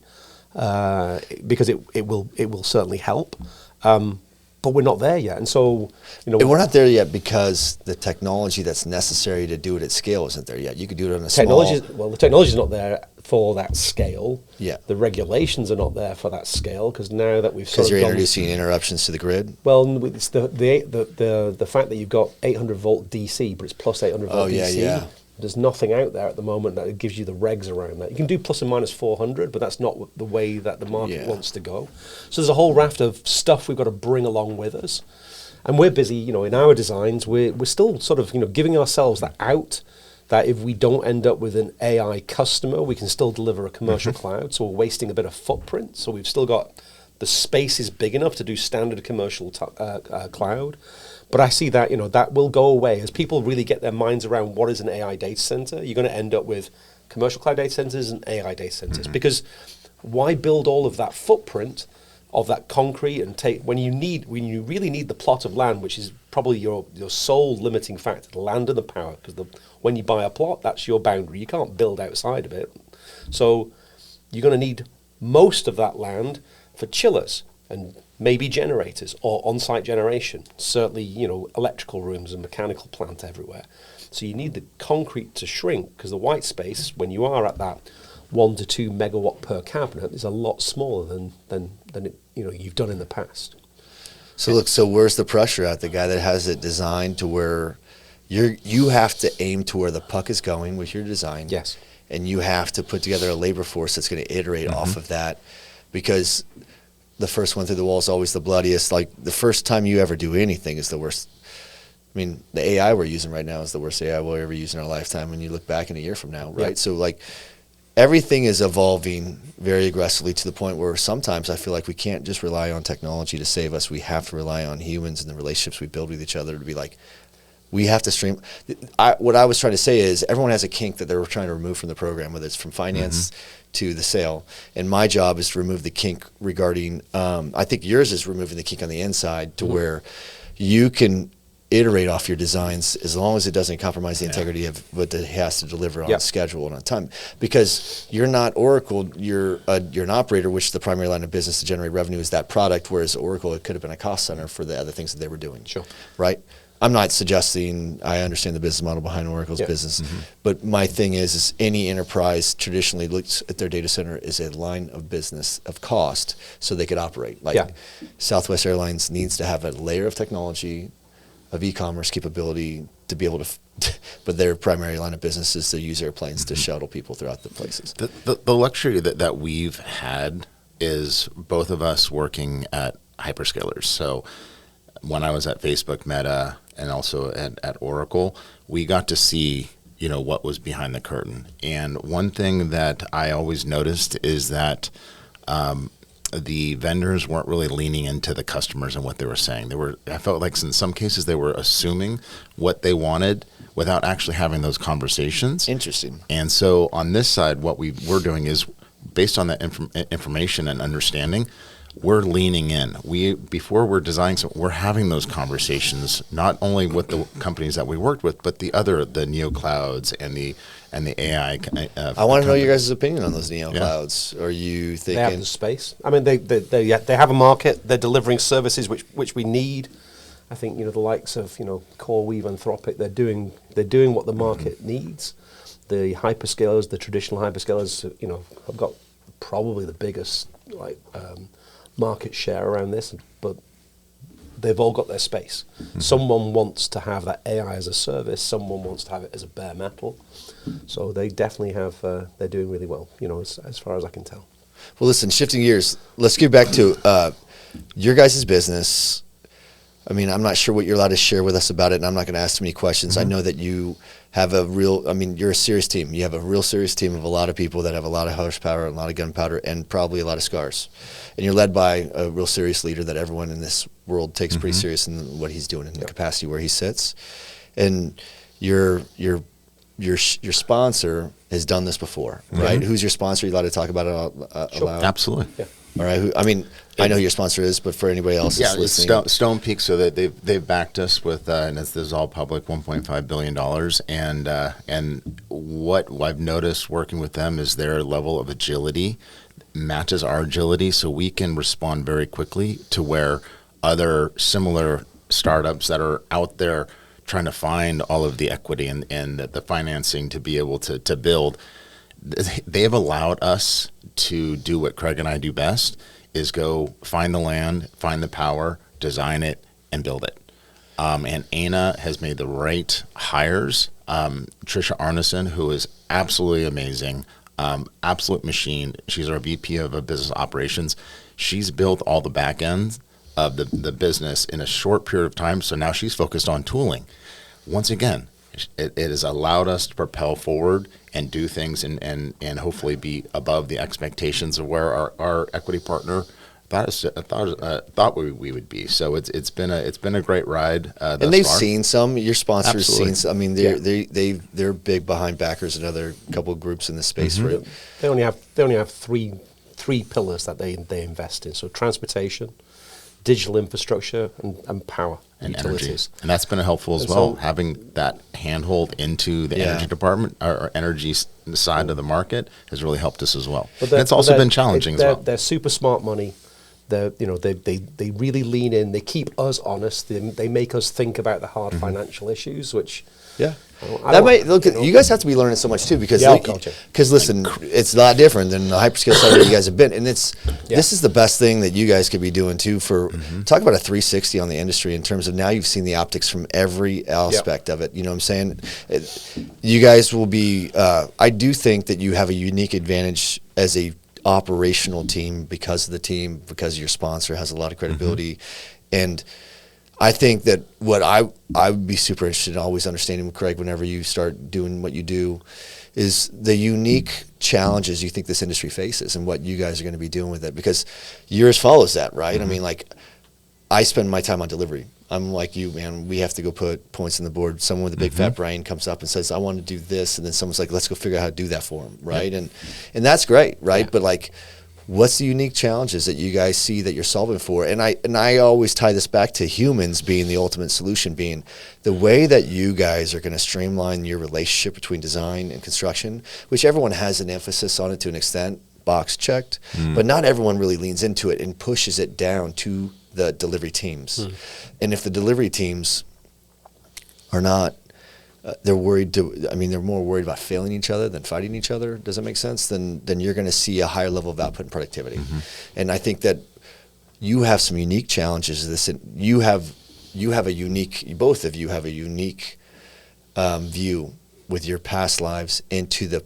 because it will certainly help. But we're not there yet, and so we're not there yet because the technology that's necessary to do it at scale isn't there yet. You could do it on a the technology is not there for that scale. Yeah, the regulations are not there for that scale because now that we've you're introducing interruptions to the grid. Well, it's the fact that you've got 800 volt DC, but it's plus 800 volt DC. There's nothing out there at the moment that gives you the regs around that. You can do plus and minus 400, but that's not the way that the market wants to go. So there's a whole raft of stuff we've got to bring along with us. And we're busy, in our designs, we're still sort of, giving ourselves that out, that if we don't end up with an AI customer, we can still deliver a commercial cloud. So we're wasting a bit of footprint. So we've still got, the space is big enough to do standard commercial cloud. But I see that, that will go away as people really get their minds around what is an AI data center. You're going to end up with commercial cloud data centers and AI data centers because why build all of that footprint of that concrete and when you really need the plot of land, which is probably your sole limiting factor, the land and the power, because when you buy a plot, that's your boundary. You can't build outside of it. So you're going to need most of that land for chillers and maybe generators or on-site generation, certainly, electrical rooms and mechanical plant everywhere. So you need the concrete to shrink because the white space, when you are at that 1 to 2 megawatt per cabinet, is a lot smaller than it, you've done in the past. So look, where's the pressure at? The guy that has it designed to where you have to aim to where the puck is going with your design. Yes. And you have to put together a labor force that's going to iterate off of that, because the first one through the wall is always the bloodiest. Like the first time you ever do anything is the worst. I mean, the AI we're using right now is the worst AI we'll ever use in our lifetime when you look back in a year from now, right? Yeah. So like everything is evolving very aggressively to the point where sometimes I feel like we can't just rely on technology to save us. We have to rely on humans and the relationships we build with each other to be like, we have to stream. What I was trying to say is everyone has a kink that they're trying to remove from the program, whether it's from finance to the sale. And my job is to remove the kink regarding, I think yours is removing the kink on the inside to where you can iterate off your designs as long as it doesn't compromise the integrity of what it has to deliver on schedule and on time. Because you're not Oracle, you're an operator, which the primary line of business to generate revenue is that product, whereas Oracle, it could have been a cost center for the other things that they were doing. Sure. Right? I'm not suggesting I understand the business model behind Oracle's business, but my thing is any enterprise traditionally looks at their data center as a line of business of cost so they could operate. Like Southwest Airlines needs to have a layer of technology of e-commerce capability to be able to, but their primary line of business is to use airplanes to shuttle people throughout the places. The luxury that we've had is both of us working at hyperscalers. So when I was at Facebook, Meta, and also at Oracle, we got to see, what was behind the curtain. And one thing that I always noticed is that the vendors weren't really leaning into the customers and what they were saying. I felt like in some cases they were assuming what they wanted without actually having those conversations. Interesting. And so on this side, what we're doing is based on that information and understanding, we're leaning in. Before we're designing something, we're having those conversations not only with the companies that we worked with, but the neo clouds and the AI. I want to know your guys' opinion on those neo clouds. Are you thinking they have the space? I mean, they have a market. They're delivering services which we need. I think the likes of CoreWeave, Anthropic. They're doing what the market needs. The hyperscalers, the traditional hyperscalers, have got probably the biggest market share around this, but they've all got their space. Mm-hmm. Someone wants to have that AI as a service. Someone wants to have it as a bare metal. So they definitely have. They're doing really well. As far as I can tell. Well, listen. Shifting gears, let's get back to your guys' business. I mean, I'm not sure what you're allowed to share with us about it, and I'm not going to ask too many questions. Mm-hmm. I know that you have you're a serious team. You have a real serious team of a lot of people that have a lot of horsepower, a lot of gunpowder, and probably a lot of scars. And you're led by a real serious leader that everyone in this world takes pretty serious in what he's doing in the capacity where he sits. And your sponsor has done this before, right? Who's your sponsor? Are you allowed to talk about it Sure. aloud? Absolutely. Yeah. All right. I know who your sponsor is, but for anybody else that's listening. It's Stone Peak. So that they've backed us with, and this is all public, $1.5 billion. And what I've noticed working with them is their level of agility matches our agility, so we can respond very quickly to where other similar startups that are out there trying to find all of the equity and the financing to be able to build. They've allowed us to do what Craig and I do best, is go find the land, find the power, design it, and build it. And Aina has made the right hires. Trisha Arneson, who is absolutely amazing, absolute machine. She's our VP of business operations. She's built all the back ends of the business in a short period of time. So now she's focused on tooling. Once again, it has allowed us to propel forward and do things and hopefully be above the expectations of where our equity partner thought we would be. So it's been a great ride. And they've far. Seen some. Your sponsors Absolutely. Seen some. I mean, they're big behind backers and other couple of groups in the space for it. They only have three pillars that they invest in. So transportation, digital infrastructure, and power and utilities. Energy. And that's been helpful as well. Having that handhold into the energy department or energy side of the market has really helped us as well. And it's also been challenging as well. They're super smart money. They really lean in. They keep us honest. They make us think about the hard financial issues, which you guys have to be learning so much too, because listen, it's a lot different than the hyperscale side where you guys have been, and this is the best thing that you guys could be doing too. For talk about a 360 on the industry in terms of now you've seen the optics from every aspect of it. You know what I'm saying? You guys will be. I do think that you have a unique advantage as a operational team because your sponsor has a lot of credibility, and I think that what I would be super interested in always understanding, Craig, whenever you start doing what you do, is the unique challenges you think this industry faces and what you guys are going to be doing with it, because yours follows that, right? I mean, like, I spend my time on delivery. I'm like you, man. We have to go put points on the board. Someone with a big fat brain comes up and says, I want to do this. And then someone's like, let's go figure out how to do that for them, right? And that's great, right? Yeah. But like, what's the unique challenges that you guys see that you're solving for? And I always tie this back to humans being the ultimate solution, being the way that you guys are going to streamline your relationship between design and construction, which everyone has an emphasis on it to an extent, box checked, but not everyone really leans into it and pushes it down to the delivery teams. And if the delivery teams are not, they're more worried about failing each other than fighting each other. Does that make sense? Then you're going to see a higher level of output and productivity. And I think that you have some unique challenges. You you have a unique, both of you have a unique view with your past lives into the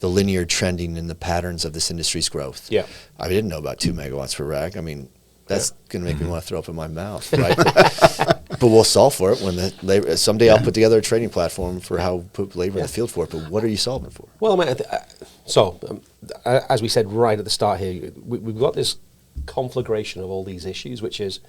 linear trending and the patterns of this industry's growth. Yeah. I didn't know about 2 megawatts per rack. I mean, that's going to make me want to throw up in my mouth, right? But we'll solve for it when the labor. Someday I'll put together a training platform for how to put labor in the field for it. But what are you solving for? Well, I mean, as we said right at the start here, we've got this conflagration of all these issues, which is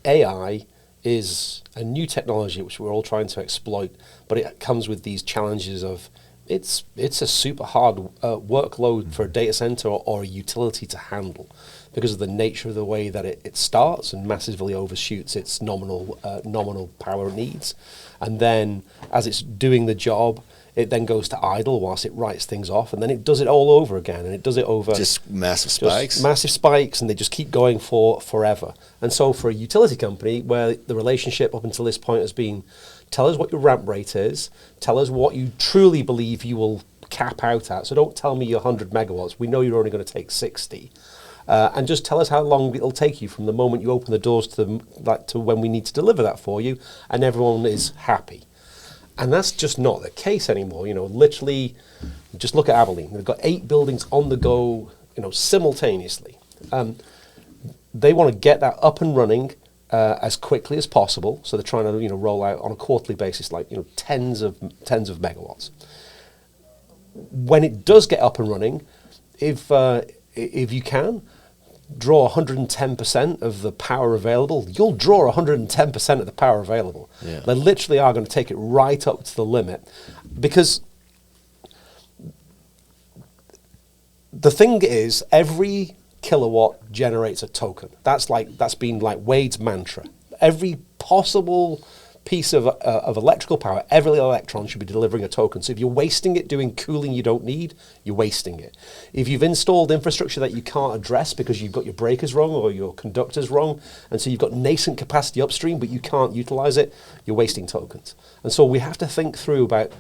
AI is a new technology which we're all trying to exploit, but it comes with these challenges of it's a super hard workload for a data center or a utility to handle because of the nature of the way that it starts and massively overshoots its nominal power needs. And then as it's doing the job, it then goes to idle whilst it writes things off, and then it does it all over again, and it does it over... Just massive spikes? Massive spikes, and they just keep going for forever. And so for a utility company, where the relationship up until this point has been, tell us what your ramp rate is, tell us what you truly believe you will cap out at, so don't tell me you're 100 megawatts, we know you're only going to take 60. And just tell us how long it'll take you from the moment you open the doors to when we need to deliver that for you, and everyone is happy. And that's just not the case anymore. You know, literally, just look at Abilene. They've got 8 buildings on the go, you know, simultaneously. They want to get that up and running as quickly as possible. So they're trying to, you know, roll out on a quarterly basis, like, you know, tens of megawatts. When it does get up and running, if you can draw 110% of the power available, you'll draw 110% of the power available. Yeah. They literally are going to take it right up to the limit, because the thing is, every kilowatt generates a token. That's been like Wade's mantra. Every possible piece of electrical power, every electron should be delivering a token. So if you're wasting it doing cooling you don't need, you're wasting it. If you've installed infrastructure that you can't address because you've got your breakers wrong or your conductors wrong, and so you've got nascent capacity upstream but you can't utilize it, you're wasting tokens. And so we have to think through about,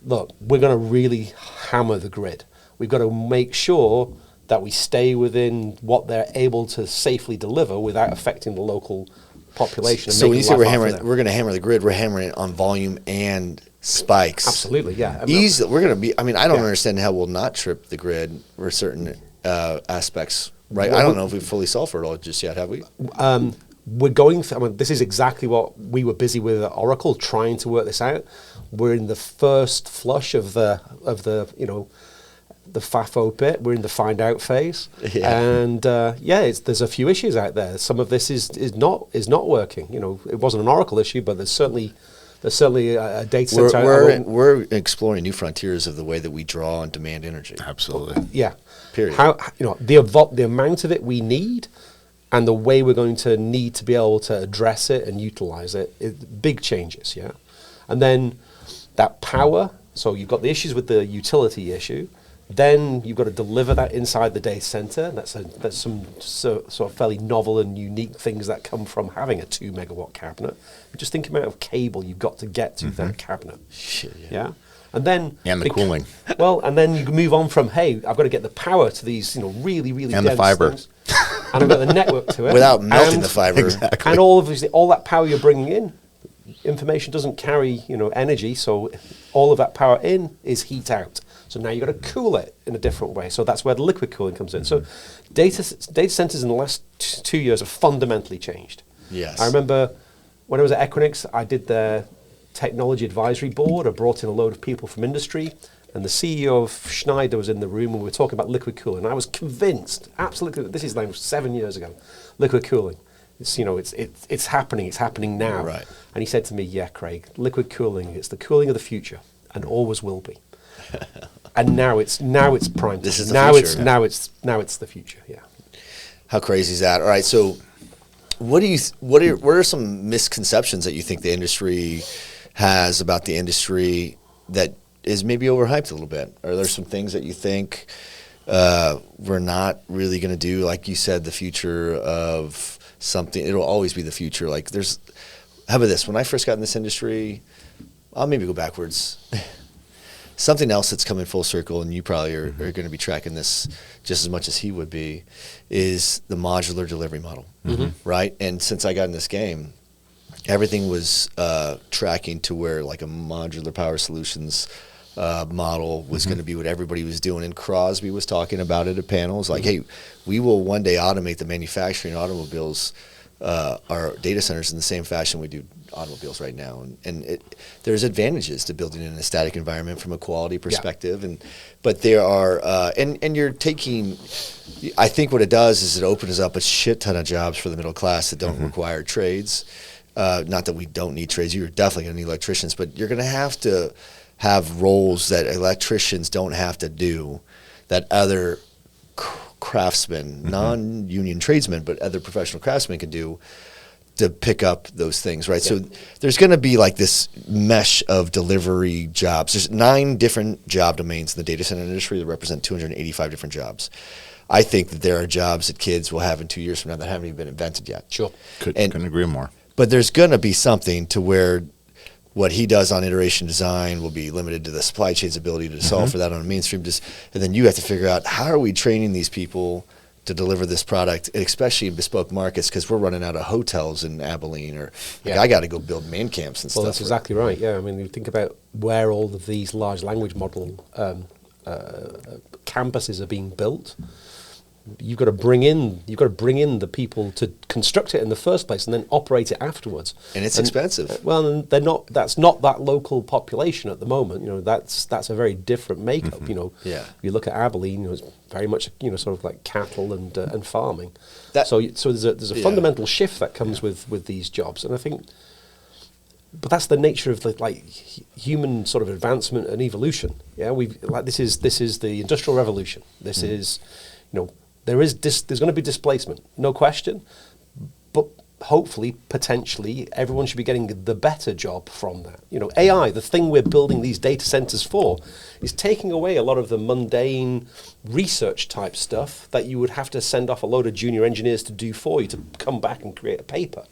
look, we're going to really hammer the grid. We've got to make sure that we stay within what they're able to safely deliver without affecting the local population. So when you say we're going to hammer the grid, we're hammering it on volume and spikes. Absolutely, yeah. We're going to be. I mean, I don't understand how we'll not trip the grid for certain aspects, right? I don't know if we've fully solved for it all just yet, have we? We're going through. I mean, this is exactly what we were busy with at Oracle, trying to work this out. We're in the first flush of the you know, the FAFO bit. We're in the find out phase, and there's a few issues out there. Some of this is not working. You know, it wasn't an Oracle issue, but there's certainly a data center. We're exploring new frontiers of the way that we draw and demand energy. Absolutely. Yeah. Period. How, you know, the amount of it we need, and the way we're going to need to be able to address it and utilize it, big changes. Yeah, and then that power. So you've got the issues with the utility issue. Then you've got to deliver that inside the data center. That's some sort of fairly novel and unique things that come from having a 2 megawatt cabinet. Just think about the cable you've got to get to that cabinet. Shit, yeah. And then the cooling. Well, and then you can move on from, hey, I've got to get the power to these, you know, really and dense the fiber, things, and I've got the network to it without melting the fiber. Exactly. And all that power you're bringing in, information doesn't carry, you know, energy, so all of that power in is heat out. So now you've got to cool it in a different way. So that's where the liquid cooling comes in. So data centers in the last 2 years have fundamentally changed. Yes. I remember when I was at Equinix, I did their technology advisory board. I brought in a load of people from industry, and the CEO of Schneider was in the room, and we were talking about liquid cooling. And I was convinced, absolutely, this is like 7 years ago, liquid cooling. It's, you know, it's happening now. Right. And he said to me, yeah, Craig, liquid cooling, it's the cooling of the future, and always will be. And now it's prime. This is the now future. Now it's the future. Yeah. How crazy is that? All right. So, what are some misconceptions that you think the industry has about the industry that is maybe overhyped a little bit? Are there some things that you think we're not really going to do? Like you said, the future of something. It'll always be the future. Like how about this? When I first got in this industry, I'll maybe go backwards. Something else that's coming full circle, and you probably are going to be tracking this just as much as he would be, is the modular delivery model, right? And since I got in this game, everything was tracking to where like a modular power solutions model was going to be what everybody was doing. And Crosby was talking about it at panels like, hey, we will one day automate the manufacturing automobiles, our data centers in the same fashion we do automobiles right now. And there's advantages to building in a static environment from a quality perspective. But there are, and you're taking, I think what it does is it opens up a shit ton of jobs for the middle class that don't require trades. Not that we don't need trades. You're definitely going to need electricians, but you're going to have roles that electricians don't have to do that other craftsmen, non-union tradesmen, but other professional craftsmen can do to pick up those things, right? So there's going to be like this mesh of delivery jobs. There's 9 different job domains in the data center industry that represent 285 different jobs. I think that there are jobs that kids will have in 2 years from now that haven't even been invented yet. Sure. Couldn't agree more. But there's going to be something to where what he does on iteration design will be limited to the supply chain's ability to solve for that on a mainstream. And then you have to figure out, how are we training these people to deliver this product, especially in bespoke markets, because we're running out of hotels in Abilene, or I got to go build man camps and stuff. Well, that's exactly right. Yeah, I mean, you think about where all of these large language model campuses are being built. You've got to bring in the people to construct it in the first place and then operate it afterwards. And it's expensive. Well, and they're not. That's not that local population at the moment. You know, that's a very different makeup. You know, if you look at Abilene, it's very much sort of like cattle and farming. So there's a fundamental shift that comes with these jobs, and I think. But that's the nature of the human sort of advancement and evolution. Yeah, this is the Industrial Revolution. This is, there's going to be displacement, no question, but hopefully, potentially, everyone should be getting the better job from that. AI, the thing we're building these data centers for, is taking away a lot of the mundane research type stuff that you would have to send off a load of junior engineers to do for you to come back and create a paper.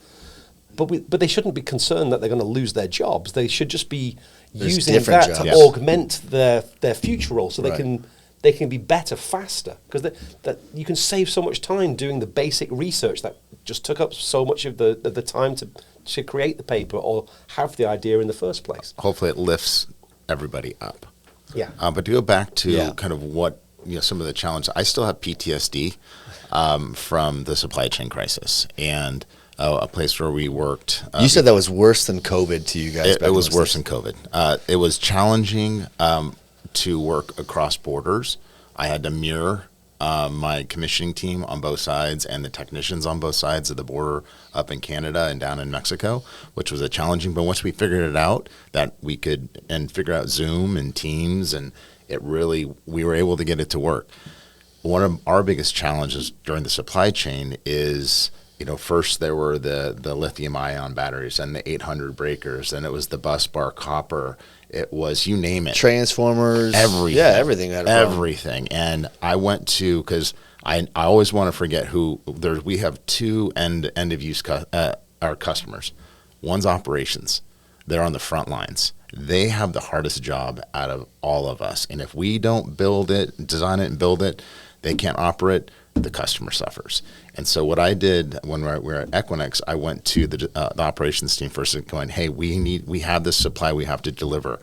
But they shouldn't be concerned that they're going to lose their jobs. They should just be using that jobs. to augment their future role, so they can be better faster, because that you can save so much time doing the basic research that just took up so much of the time to create the paper or have the idea in the first place. Hopefully, it lifts everybody up. Yeah. But to go back to kind of what some of the challenges, I still have PTSD from the supply chain crisis and. A place where we worked. You said that was worse than COVID to you guys. It was worse than COVID. It was challenging to work across borders. I had to mirror my commissioning team on both sides and the technicians on both sides of the border up in Canada and down in Mexico, which was a challenging. But once we figured it out, that we could figure out Zoom and Teams, and we were able to get it to work. One of our biggest challenges during the supply chain is. First there were the lithium-ion batteries and the 800 breakers, and it was the bus bar copper. It was, you name it. Transformers. Everything. Yeah, everything. Everything. And I went to, because I always want to forget we have 2 end-of-use our customers. One's operations. They're on the front lines. They have the hardest job out of all of us. And if we don't design it and build it, they can't operate, the customer suffers. And so what I did when we were at Equinix, I went to the operations team first and going, hey, we have this supply we have to deliver.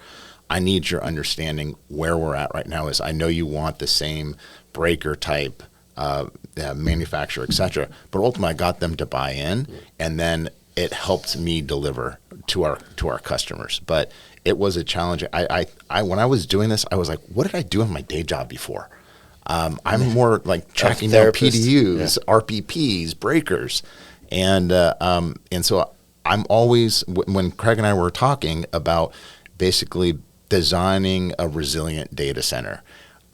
I need your understanding where we're at right now. Is I know you want the same breaker type manufacturer, et cetera, but ultimately I got them to buy in, and then it helped me deliver to our customers. But it was a challenge. I when I was doing this, I was like, what did I do in my day job before? I'm more like tracking down PDUs, RPPs, breakers, and so I'm always, when Craig and I were talking about basically designing a resilient data center,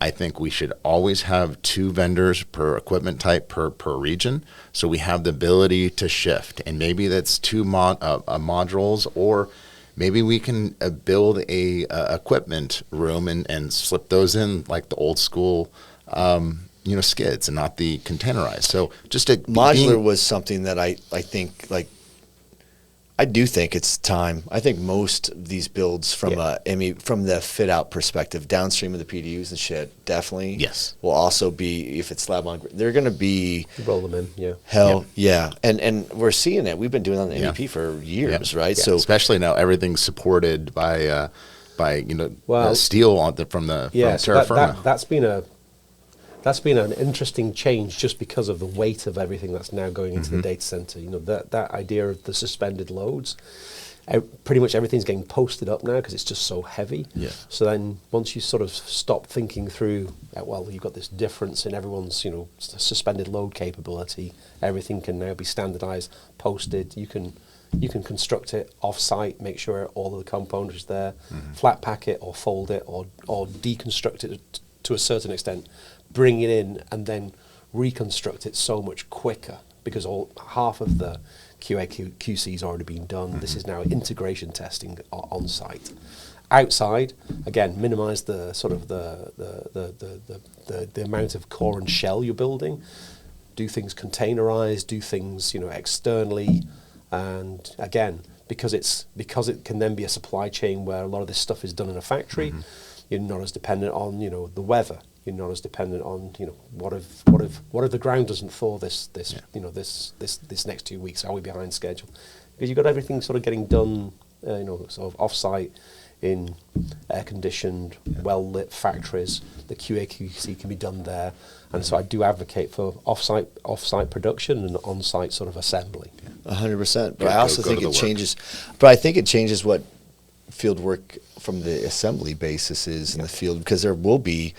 I think we should always have 2 vendors per equipment type per region, so we have the ability to shift, and maybe that's 2 modules, or maybe we can build a equipment room and slip those in like the old school. Skids and not the containerized. So just modular was something that I think I do think it's time. I think most of these builds from from the fit out perspective, downstream of the PDUs and shit, definitely will also be, if it's slab on, they're going to be roll them in. And we're seeing it. We've been doing it on the MEP for years, right? Yeah. So especially now, everything's supported by steel from terra firma. That's been an interesting change just because of the weight of everything that's now going into the data center. That idea of the suspended loads, pretty much everything's getting posted up now because it's just so heavy. Yeah. So then once you sort of stop thinking through, you've got this difference in everyone's, suspended load capability. Everything can now be standardized, posted. You can construct it off-site, make sure all of the components are there, flat pack it or fold it or deconstruct it to a certain extent, bring it in and then reconstruct it so much quicker because half of the QC has already been done. This is now integration testing on site. Outside, again, minimize the sort of the amount of core and shell you're building. Do things containerized, do things externally, and again, because it can then be a supply chain where a lot of this stuff is done in a factory. You're not as dependent on the weather. You're not as dependent on what if the ground doesn't thaw this next 2 weeks? Are we behind schedule? Because you've got everything sort of getting done sort of off-site in air-conditioned, well-lit factories. The QA/QC can be done there, and so I do advocate for off-site production and on-site sort of assembly. 100%. But I also think it changes. But I think it changes what field work from the assembly basis is in the field, because there will be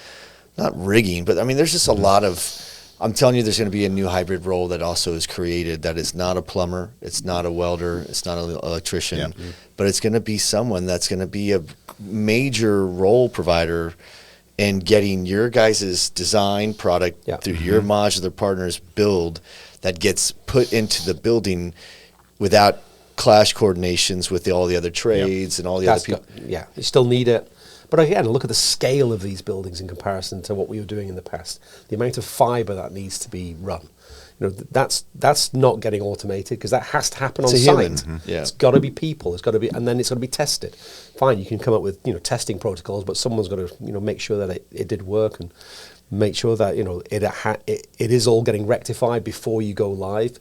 not rigging, but I mean, there's just a lot of. I'm telling you, there's going to be a new hybrid role that also is created that is not a plumber, it's not a welder, it's not an electrician, but it's going to be someone that's going to be a major role provider in getting your guys' design product through your modular partners build that gets put into the building without clash coordinations with all the other trades and all the other people. You still need it. But again, look at the scale of these buildings in comparison to what we were doing in the past. The amount of fibre that needs to be run. That's not getting automated because that has to happen on site. It's got to be people. It's got to be, and then it's got to be tested. Fine, you can come up with testing protocols, but someone's got to make sure that it did work and make sure that it is all getting rectified before you go live.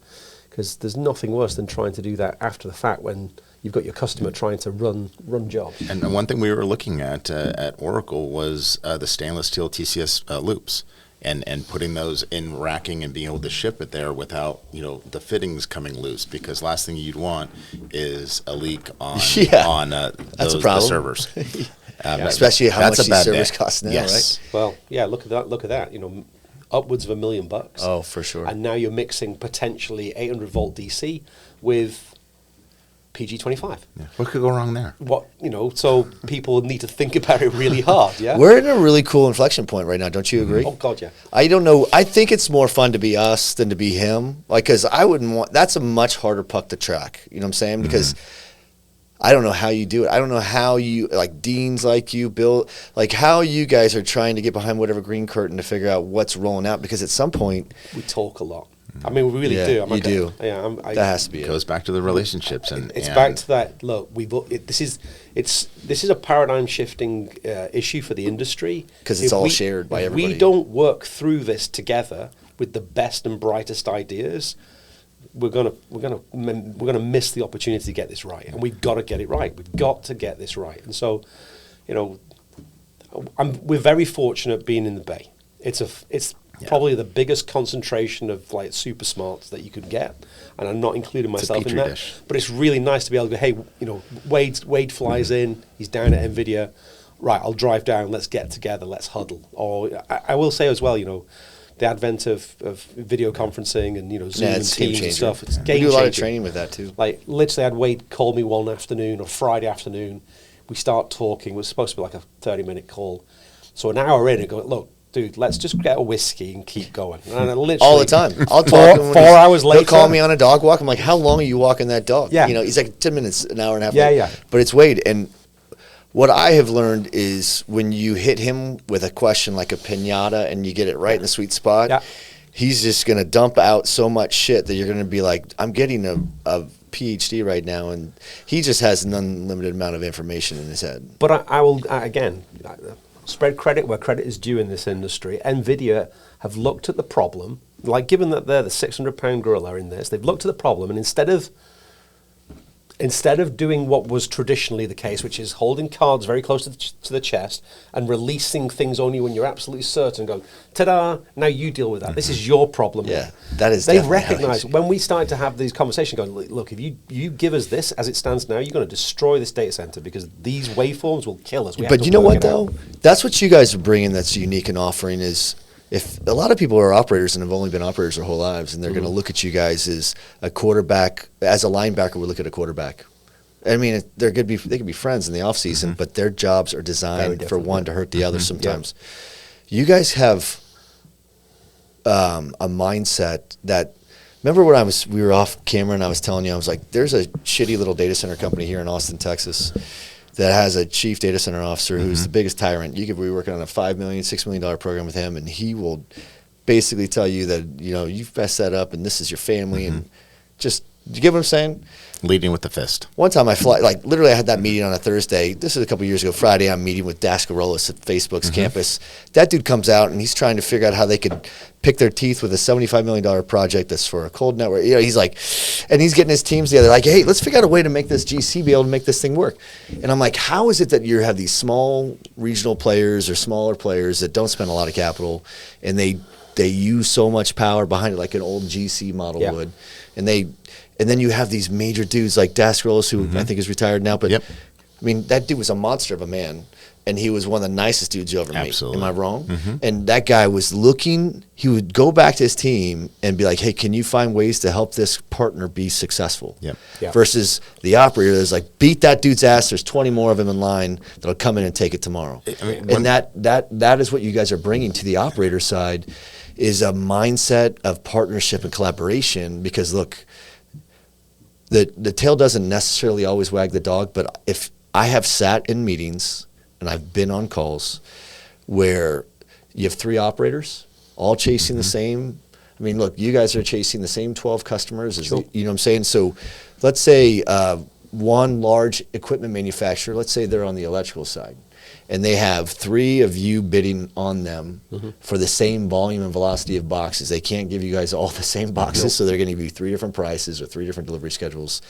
Because there's nothing worse than trying to do that after the fact when you've got your customer trying to run jobs. And one thing we were looking at Oracle was the stainless steel TCS loops and putting those in racking and being able to ship it there without the fittings coming loose, because last thing you'd want is a leak on that's a problem. The servers. Especially how much these servers cost now, right? Well, look at that. Upwards of $1 million. Oh, for sure. And now you're mixing potentially 800 volt DC with PG25. Yeah. What could go wrong there? So people need to think about it really hard. Yeah, we're in a really cool inflection point right now. Don't you agree? Oh God, yeah. I don't know. I think it's more fun to be us than to be him. Because I wouldn't want. That's a much harder puck to track. You know what I'm saying? Because I don't know how you do it. I don't know how you, Dean's like you, Bill, how you guys are trying to get behind whatever green curtain to figure out what's rolling out, because at some point... We talk a lot. I mean, we really do. You do. Yeah, that has to be it. Goes back to the relationships. It's back to that, look, this is a paradigm shifting issue for the industry. Because it's all shared by everybody. If we don't work through this together with the best and brightest ideas, we're gonna miss the opportunity to get this right, and we've got to get it right. We've got to get this right, and so, we're very fortunate being in the Bay. It's probably the biggest concentration of super smarts that you could get, and I'm not including myself in that. Dish. But it's really nice to be able to go, hey, Wade flies in, he's down at NVIDIA, right? I'll drive down. Let's get together. Let's huddle. Or I will say as well, the advent of video conferencing and Zoom and Teams and stuff. It's game changing. We do a lot of training with that too. Literally, I had Wade call me one afternoon or Friday afternoon. We start talking. It was supposed to be like a 30-minute call. So an hour in, I go, look, dude, let's just get a whiskey and keep going. And I literally all the time. I'll talk. 4 hours later, he'll call me on a dog walk. I'm like, how long are you walking that dog? Yeah. He's like 10 minutes, an hour and a half. Yeah. But it's Wade, and what I have learned is when you hit him with a question like a piñata and you get it right in the sweet spot, he's just going to dump out so much shit that you're going to be like, I'm getting a PhD right now, and he just has an unlimited amount of information in his head. But I will, again, spread credit where credit is due in this industry. NVIDIA have looked at the problem, like given that they're the 600-pound gorilla in this, they've looked at the problem, and instead of doing what was traditionally the case, which is holding cards very close to the chest and releasing things only when you're absolutely certain, going, ta-da, now you deal with that. This is your problem. Yeah, that is. They recognize when we started to have these conversations, going, look, if you give us this as it stands now, you're going to destroy this data center because these waveforms will kill us. But you know what, though? That's what you guys are bringing that's unique and offering is, if a lot of people are operators and have only been operators their whole lives, and they're going to look at you guys as a quarterback, as a linebacker would look at a quarterback. I mean, they could be friends in the off season, but their jobs are designed for one to hurt the other sometimes. Yeah. You guys have a mindset that. Remember when we were off camera and I was telling you, I was like, there's a shitty little data center company here in Austin, Texas, that has a chief data center officer who's the biggest tyrant. You could be working on a $5 million, $6 million program with him, and he will basically tell you that, you've messed that up and this is your family, and just, do you get what I'm saying? Leading with the fist. One time literally I had that meeting on a Thursday. This is a couple years ago. Friday, I'm meeting with Dascarolis at Facebook's campus. That dude comes out and he's trying to figure out how they could pick their teeth with a $75 million project that's for a cold network. He's like, and he's getting his teams together like, hey, let's figure out a way to make this GC be able to make this thing work. And I'm like, how is it that you have these small regional players or smaller players that don't spend a lot of capital, and they use so much power behind it like an old GC model would, and then you have these major dudes like Dascarolis, who I think is retired now, but I mean, that dude was a monster of a man, and he was one of the nicest dudes you ever meet. Am I wrong? And that guy was looking, he would go back to his team and be like, hey, can you find ways to help this partner be successful? Versus the operator that's like, beat that dude's ass, there's 20 more of them in line that'll come in and take it tomorrow. And that is what you guys are bringing to the operator side, is a mindset of partnership and collaboration, because look, the tail doesn't necessarily always wag the dog, but if I have sat in meetings and I've been on calls where you have 3 operators all chasing the same. I mean, look, you guys are chasing the same 12 customers. You know what I'm saying? So let's say one large equipment manufacturer, let's say they're on the electrical side, and they have 3 of you bidding on them for the same volume and velocity of boxes. They can't give you guys all the same boxes, so they're going to give you 3 different prices or 3 different delivery schedules.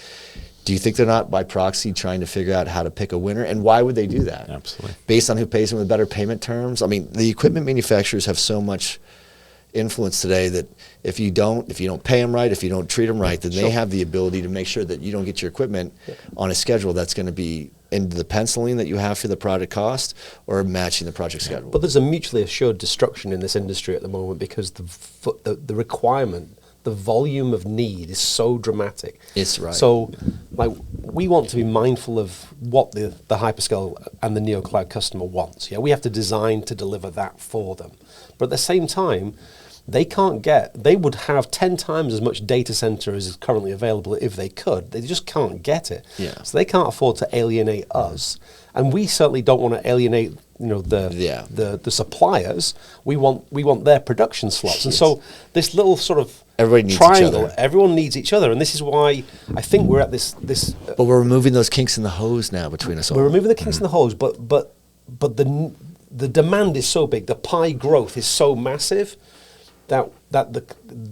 Do you think they're not by proxy trying to figure out how to pick a winner? And why would they do that? Absolutely. Based on who pays them with better payment terms? I mean, the equipment manufacturers have so much influence today that if you don't pay them right, if you don't treat them right, then they have the ability to make sure that you don't get your equipment on a schedule that's going to be into the penciling that you have for the project cost or matching the project schedule. But there's a mutually assured destruction in this industry at the moment, because the requirement, the volume of need is so dramatic. It's right. So, like, we want to be mindful of what the hyperscale and the neocloud customer wants. Yeah, we have to design to deliver that for them. But at the same time, they would have 10 times as much data center as is currently available if they could. They just can't get it. Yeah. So they can't afford to alienate us. And we certainly don't want to alienate the suppliers. We want their production slots. And so this little sort of everybody needs triangle, each other. Everyone needs each other. And this is why I think we're at this but we're removing those kinks in the hose now between us all. We're removing the kinks in the hose, but the demand is so big, the pie growth is so massive that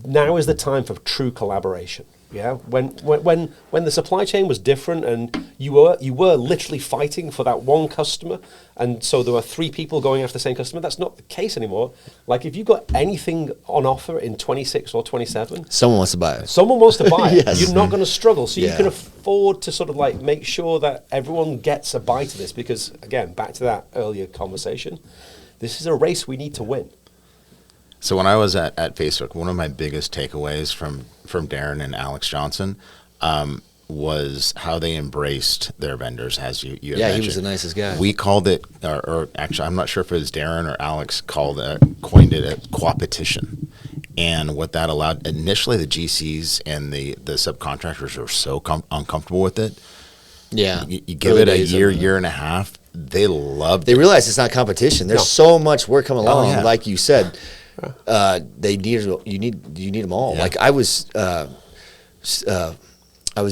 now is the time for true collaboration. Yeah, when the supply chain was different and you were literally fighting for that one customer, and so there were 3 people going after the same customer. That's not the case anymore. Like, if you've got anything on offer in 26 or 27, someone wants to buy it. Someone wants to buy it. Yes. You're not going to struggle. So you can afford to sort of like make sure that everyone gets a bite of this, because again, back to that earlier conversation, this is a race we need to win. So when I was at Facebook, one of my biggest takeaways from Darren and Alex Johnson was how they embraced their vendors, as you had mentioned. He was the nicest guy. We called it, or actually, I'm not sure if it was Darren or Alex coined it a quapetition. And what that allowed, initially the GCs and the subcontractors were so uncomfortable with it. Yeah. You give it a year and a half, they loved it. They realize it's not competition. There's so much work coming along, like you said. they need you need them all. Yeah. Like I was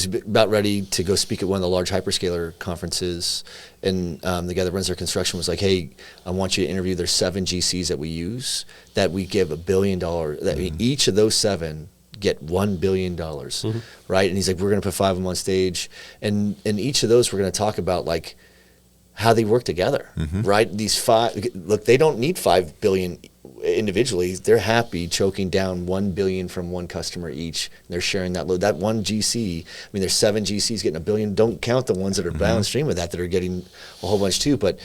about ready to go speak at one of the large hyperscaler conferences, and the guy that runs their construction was like, "Hey, I want you to interview. There's 7 GCs that we use that we give $1 billion. That each of those 7 get $1 billion, right?" And he's like, "We're going to put 5 of them on stage, and each of those we're going to talk about like how they work together, right? These 5, look, they don't need 5 billion individually. They're happy choking down 1 billion from one customer each. They're sharing that load. That one GC, I mean, there's 7 GCs getting $1 billion. Don't count the ones that are downstream of that are getting a whole bunch too. But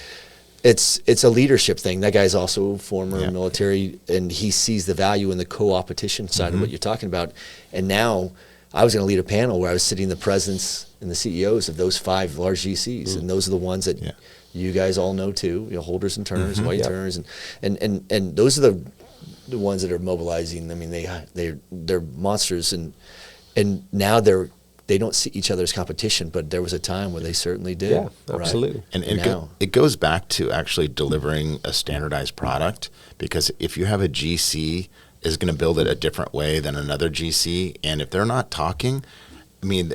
it's a leadership thing. That guy's also former military, and he sees the value in the co-opetition side of what you're talking about. And now I was going to lead a panel where I was sitting the presidents and the CEOs of those 5 large GCs, and those are the ones that you guys all know too, Holders and Turners, White Turners, and those are the ones that are mobilizing. I mean, they're monsters, and now they don't see each other as competition, but there was a time where they certainly did. Yeah, absolutely. Right? And it goes back to actually delivering a standardized product, because if you have a GC is going to build it a different way than another GC, and if they're not talking, I mean,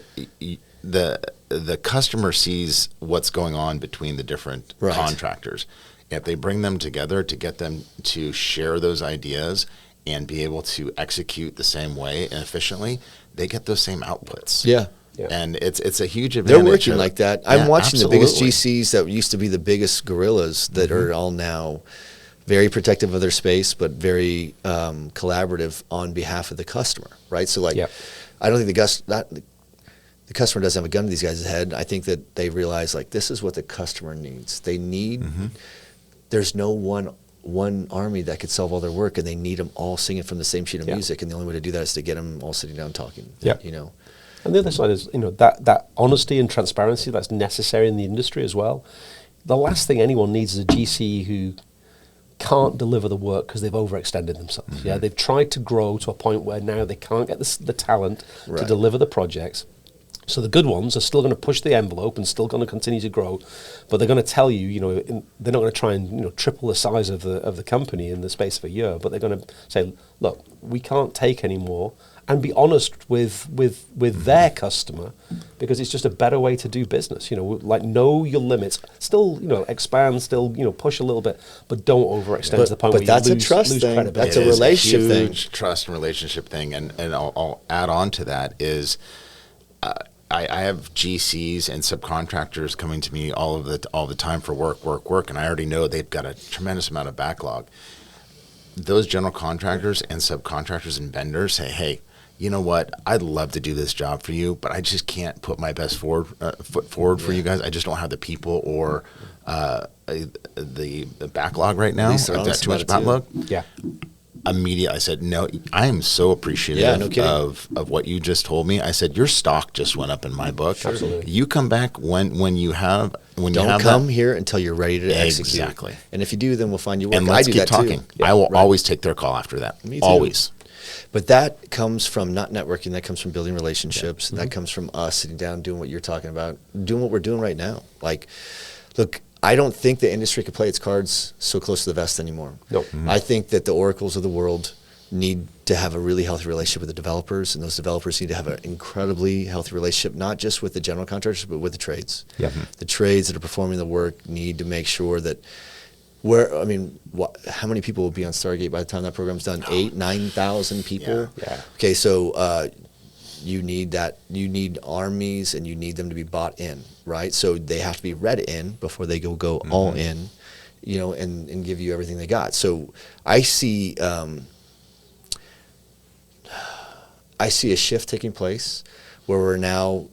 the customer sees what's going on between the different contractors. If they bring them together to get them to share those ideas and be able to execute the same way and efficiently, they get those same outputs. Yeah. And it's a huge advantage. They're working like that. I'm watching the biggest absolutely. GCs that used to be the biggest gorillas that are all now very protective of their space, but very collaborative on behalf of the customer, right? So like, I don't think the customer doesn't have a gun to these guys' head. I think that they realize like this is what the customer needs. They need. There's no one army that could solve all their work, and they need them all singing from the same sheet of music. And the only way to do that is to get them all sitting down talking. And the other side is that honesty and transparency that's necessary in the industry as well. The last thing anyone needs is a GC who can't deliver the work because they've overextended themselves. They've tried to grow to a point where now they can't get the talent to deliver the projects. So the good ones are still going to push the envelope and still going to continue to grow, but they're going to tell you, they're not going to try and triple the size of the company in the space of a year, but they're going to say, look, we can't take any more, and be honest with their customer, because it's just a better way to do business. Like know your limits, still expand, still push a little bit, but don't overextend to the point where you lose credibility. That's a relationship thing. Huge trust and relationship thing, and I'll add on to that is. I have GCs and subcontractors coming to me all the time for work, and I already know they've got a tremendous amount of backlog. Those general contractors and subcontractors and vendors say, "Hey, you know what? I'd love to do this job for you, but I just can't put my best foot forward for you guys. I just don't have the people or the backlog right now. I've got too much backlog." Immediately, I said, "No, I am so appreciative of what you just told me." I said, "Your stock just went up in my book. Absolutely. You come back when you have Don't come here until you're ready to execute. Exactly. And if you do, then we'll find you work. And let's keep talking. I will always take their call after that. Me too. Always. But that comes from not networking. That comes from building relationships. That comes from us sitting down, doing what you're talking about, doing what we're doing right now. Like, look, I don't think the industry could play its cards so close to the vest anymore. Nope. I think that the Oracles of the world need to have a really healthy relationship with the developers, and those developers need to have an incredibly healthy relationship, not just with the general contractors, but with the trades. The trades that are performing the work need to make sure that how many people will be on Stargate by the time that program's done? 8,000, 9,000 people? Yeah. Okay, so you need that. You need armies, and you need them to be bought in, right? So they have to be read in before they go all in, and give you everything they got. So I see a shift taking place where we're now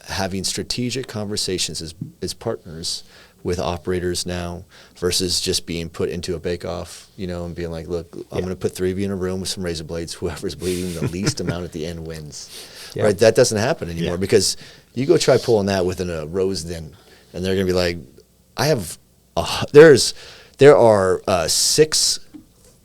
having strategic conversations as partners with operators now, versus just being put into a bake-off, and being like, look, I'm going to put 3 of you in a room with some razor blades. Whoever's bleeding the least amount at the end wins. Right? That doesn't happen anymore, because you go try pulling that within a rose den, and they're going to be like, there are 6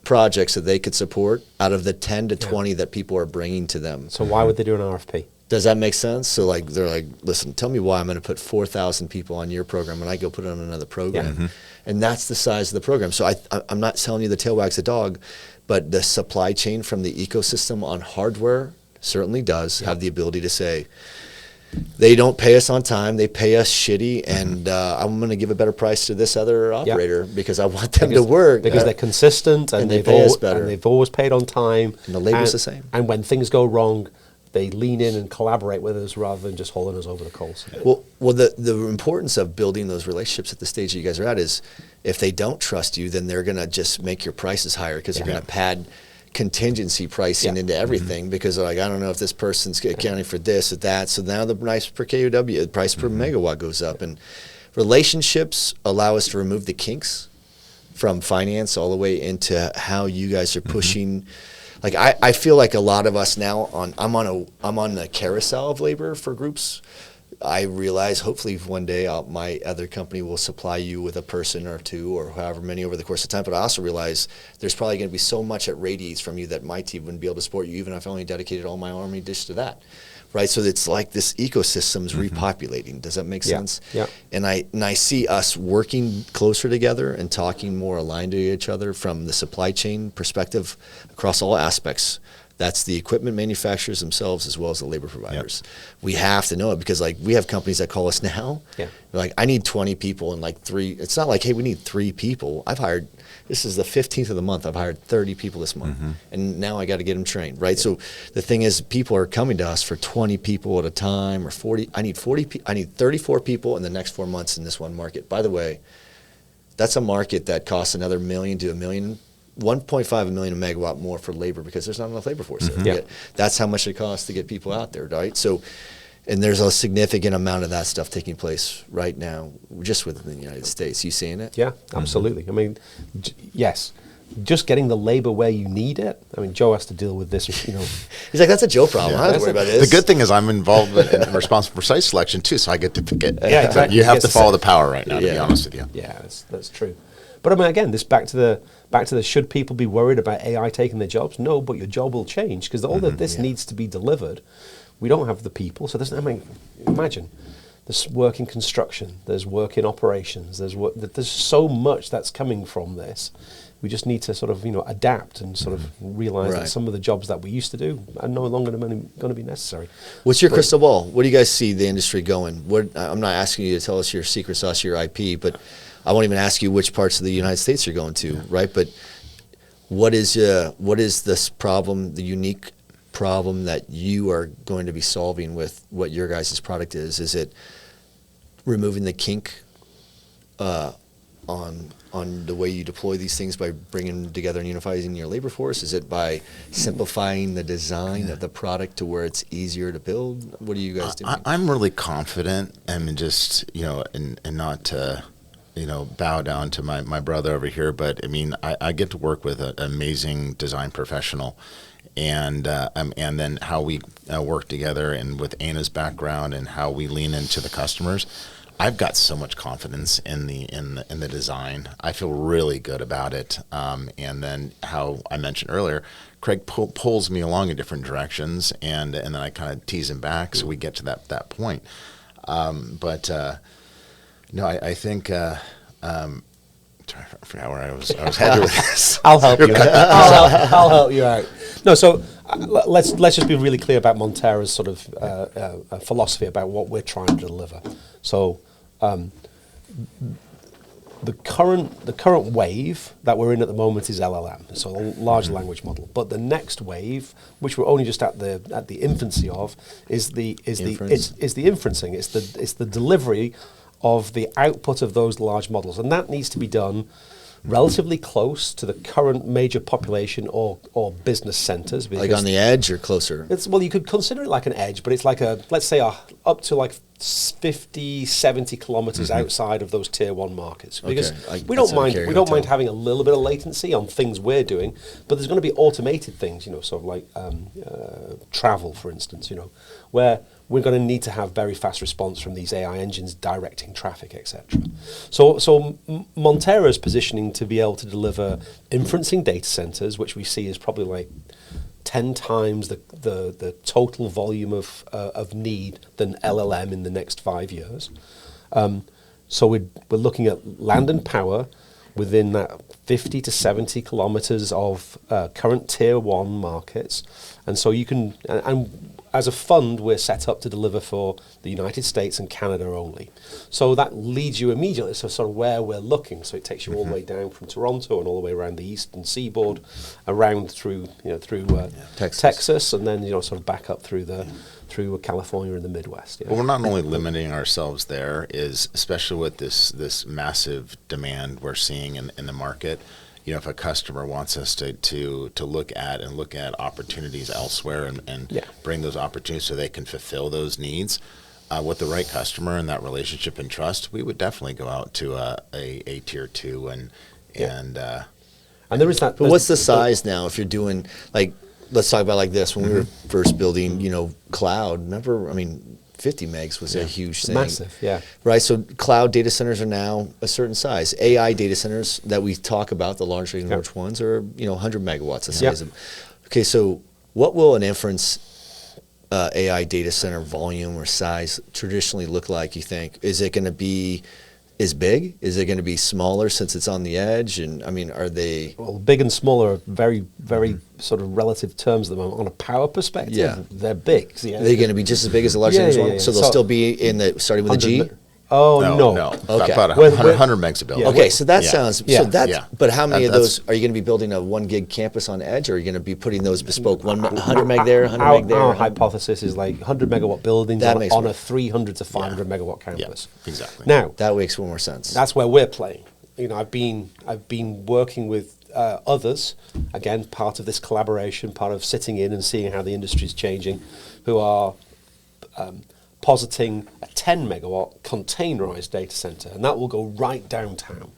projects that they could support out of the 10 to 20 that people are bringing to them. So why would they do an RFP? Does that make sense? So like they're like, listen, tell me why I'm going to put 4,000 people on your program and I go put it on another program, and that's the size of the program. So I'm not telling you the tail wags the dog, but the supply chain from the ecosystem on hardware certainly does have the ability to say, they don't pay us on time, they pay us shitty, and I'm going to give a better price to this other operator because I want them to work. Because they're consistent and they pay us better. And they've always paid on time. And the labor's the same. And when things go wrong, they lean in and collaborate with us rather than just hauling us over the coals. Well, the importance of building those relationships at the stage that you guys are at is if they don't trust you, then they're going to just make your prices higher because they're going to pad contingency pricing into everything because they're like, I don't know if this person's accounting for this or that. So now the price per KOW, the price per megawatt goes up. And relationships allow us to remove the kinks from finance all the way into how you guys are pushing. Like I feel like a lot of us now I'm on the carousel of labor for groups. I realize hopefully one day my other company will supply you with a person or two or however many over the course of time. But I also realize there's probably going to be so much that radiates from you that my team wouldn't be able to support you even if I only dedicated all my army dish to that. Right, so it's like this ecosystem's repopulating. Does that make sense? Yeah. And I see us working closer together and talking more aligned to each other from the supply chain perspective across all aspects. That's the equipment manufacturers themselves as well as the labor providers. We have to know it because like we have companies that call us now. They're like, I need 20 people and like 3. It's not like, hey, we need 3 people. This is the 15th of the month. I've hired 30 people this month. And now I got to get them trained, right? So the thing is people are coming to us for 20 people at a time or 40. I need 34 people in the next 4 months in this one market. By the way, that's a market that costs another $1 million to $1 million. 1.5 million a megawatt more for labor because there's not enough labor force there. That's how much it costs to get people out there, right? So, and there's a significant amount of that stuff taking place right now, just within the United States. You seeing it? Yeah, absolutely. I mean, yes, just getting the labor where you need it. I mean, Joe has to deal with this, He's like, that's a Joe problem. I don't have to worry about this. The good thing is I'm involved and responsible for site selection too, so I get to pick it. Yeah, exactly. You have to follow the power right now, to be honest with you. Yeah, that's true. But I mean, again, this back to the should people be worried about AI taking their jobs? No, but your job will change because all of this needs to be delivered. We don't have the people, so there's. I mean, imagine there's work in construction, there's work in operations, there's so much that's coming from this. We just need to sort of adapt and sort of realize that some of the jobs that we used to do are no longer going to be necessary. What's your crystal ball? What do you guys see the industry going? I'm not asking you to tell us your secret sauce, your IP, but I won't even ask you which parts of the United States you're going to, right? But what is this problem, the unique problem that you are going to be solving with what your guys' product is? Is it removing the kink on the way you deploy these things by bringing them together and unifying your labor force? Is it by simplifying the design of the product to where it's easier to build? What are you guys doing? I'm really confident and just, and not to, bow down to my brother over here, but I mean, I get to work with an amazing design professional. And then how we work together and with Anna's background and how we lean into the customers. I've got so much confidence in the design. I feel really good about it. And then how I mentioned earlier, Craig pulls me along in different directions, and then I kind of tease him back, so we get to that point. No, I think. I forgot where I was headed with this. I'll help you. I'll help you out. No, so let's just be really clear about Montera's sort of philosophy about what we're trying to deliver. So the current wave that we're in at the moment is LLM, so a large language model. But the next wave, which we're only just at the infancy of, is the inferencing. It's the delivery of the output of those large models, and that needs to be done relatively close to the current major population or business centers. Like on the edge or closer? Well, you could consider it like an edge, but it's like let's say up to like 50, 70 kilometers outside of those tier 1 markets. Because we don't mind having a little bit of latency on things we're doing, but there's going to be automated things, sort of like travel, for instance, where we're going to need to have very fast response from these AI engines directing traffic, etc. So Montera is positioning to be able to deliver inferencing data centers, which we see is probably like 10 times the total volume of need than LLM in the next 5 years. So we're looking at land and power within that 50 to 70 kilometers of current tier 1 markets. And so you can, and as a fund, we're set up to deliver for the United States and Canada only. So that leads you immediately to sort of where we're looking. So it takes you all the way down from Toronto and all the way around the eastern seaboard, around through Texas, and then sort of back up through California and the Midwest. Well, we're not only limiting ourselves there, is especially with this massive demand we're seeing in the market. If a customer wants us to look at opportunities elsewhere and bring those opportunities so they can fulfill those needs, with the right customer and that relationship and trust, we would definitely go out to a tier 2 and there is that. But what's the size now if you're doing let's talk about like this when we were first building cloud. Remember, 50 megs was a huge thing. Massive, yeah. Right, so cloud data centers are now a certain size. AI data centers that we talk about, the large ones, are 100 megawatts the size of. Okay, so what will an inference AI data center volume or size traditionally look like, you think? Is it going to be as big? Is it going to be smaller since it's on the edge? And are they... Well, big and small are very, very sort of relative terms at the moment. On a power perspective, they're big. Are they going to be just as big as the large one? So they'll still be starting with a G? Oh, no. Okay. About 100 megs a build. Okay, so that sounds... But how many of those... Are you going to be building a 1 gig campus on edge, or are you going to be putting those bespoke 100 meg there, 100 meg there? Our hypothesis is 100 megawatt buildings on a 300 to 500 megawatt campus. Yeah, exactly. Now, that makes more sense. That's where we're playing. I've been working with others, again, part of this collaboration, part of sitting in and seeing how the industry is changing, who are... positing a 10 megawatt containerized data center, and that will go right downtown.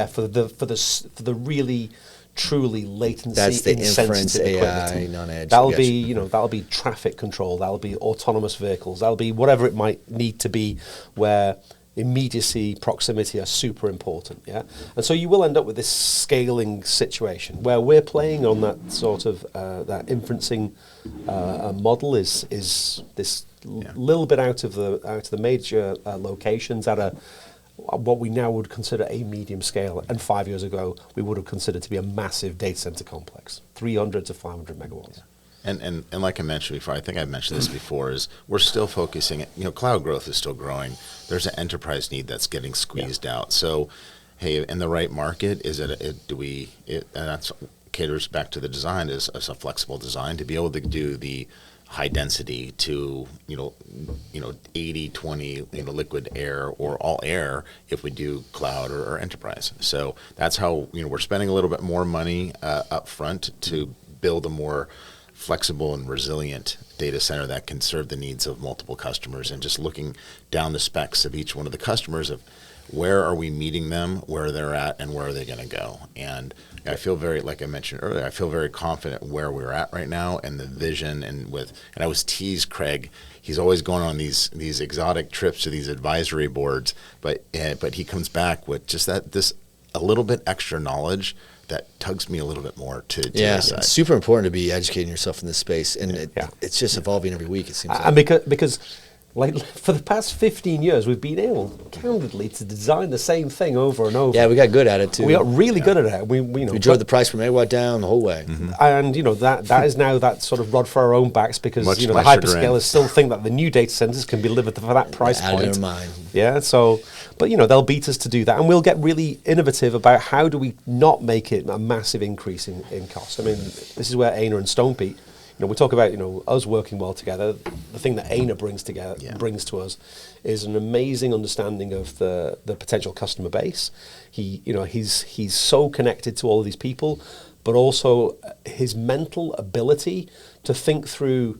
For the really truly latency. That's the inference AI equipment. non-edge. That'll be traffic control. That'll be autonomous vehicles. That'll be whatever it might need to be, where immediacy, proximity are super important. And so you will end up with this scaling situation where we're playing on that sort of that inferencing model is this little bit out of the major locations at what we now would consider a medium scale, and 5 years ago we would have considered to be a massive data center complex, 300 to 500 megawatts. And like I mentioned before, I think I've mentioned this before, is we're still focusing, cloud growth is still growing. There's an enterprise need that's getting squeezed out. So, hey, in the right market, and that's caters back to the design, is a flexible design to be able to do the high density to 80-20 liquid air or all air if we do cloud or enterprise. So that's how we're spending a little bit more money up front to build a more flexible and resilient data center that can serve the needs of multiple customers, and just looking down the specs of each one of the customers of where are we meeting them, where they're at, and where are they going to go. And I feel like I mentioned earlier, I feel very confident where we're at right now and the vision, and I was teased, Craig, he's always going on these exotic trips to these advisory boards, but he comes back with just this a little bit extra knowledge that tugs me a little bit more to this side. It's super important to be educating yourself in this space, and it's just evolving every week, it seems like. And because for the past 15 years, we've been able, candidly, to design the same thing over and over. Yeah, we got good at it, too. We got really good at it. We drove the price per megawatt down the whole way. Mm-hmm. And, that is now that sort of rod for our own backs, because, the hyperscalers still think that the new data centers can be delivered for that price point. Out of their mind. Yeah, so, but, they'll beat us to do that. And we'll get really innovative about how do we not make it a massive increase in cost. This is where Aina and Stonepeak, we talk about us working well together. The thing that Aina brings to us is an amazing understanding of the potential customer base. He's so connected to all of these people, but also his mental ability to think through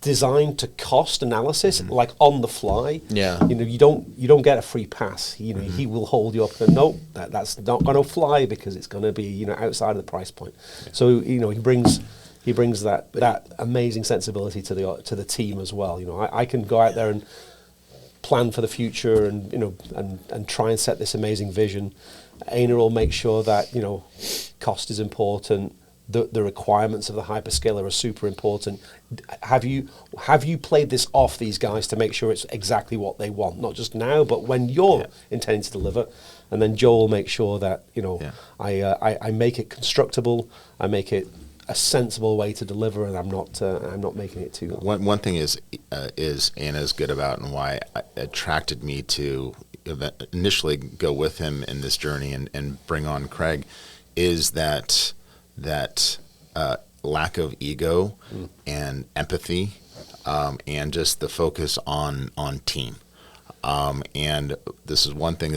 design to cost analysis, like on the fly. Yeah. You don't get a free pass. He will hold you up and nope, that's not going to fly because it's going to be outside of the price point. Yeah. So he brings that amazing sensibility to the team as well. I can go out there and plan for the future and and try and set this amazing vision. Aina will make sure that cost is important, the requirements of the hyperscaler are super important. Have you played this off these guys to make sure it's exactly what they want, not just now, but when you're intending to deliver? And then Joel will make sure that I make it constructible, I make it a sensible way to deliver, and I'm not making it too. One thing is Anna's good about, and why it attracted me to initially go with him in this journey and bring on Craig, is that lack of ego and empathy, and just the focus on team. And this is one thing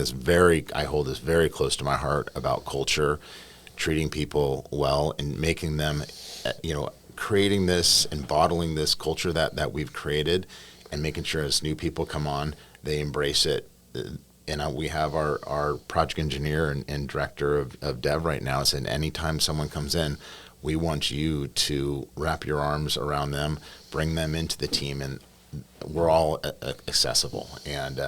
I hold this very close to my heart about culture, treating people well and making them, creating this and bottling this culture that we've created, and making sure as new people come on, they embrace it. And we have our project engineer and director of dev right now said, anytime someone comes in, we want you to wrap your arms around them, bring them into the team, and we're all accessible. And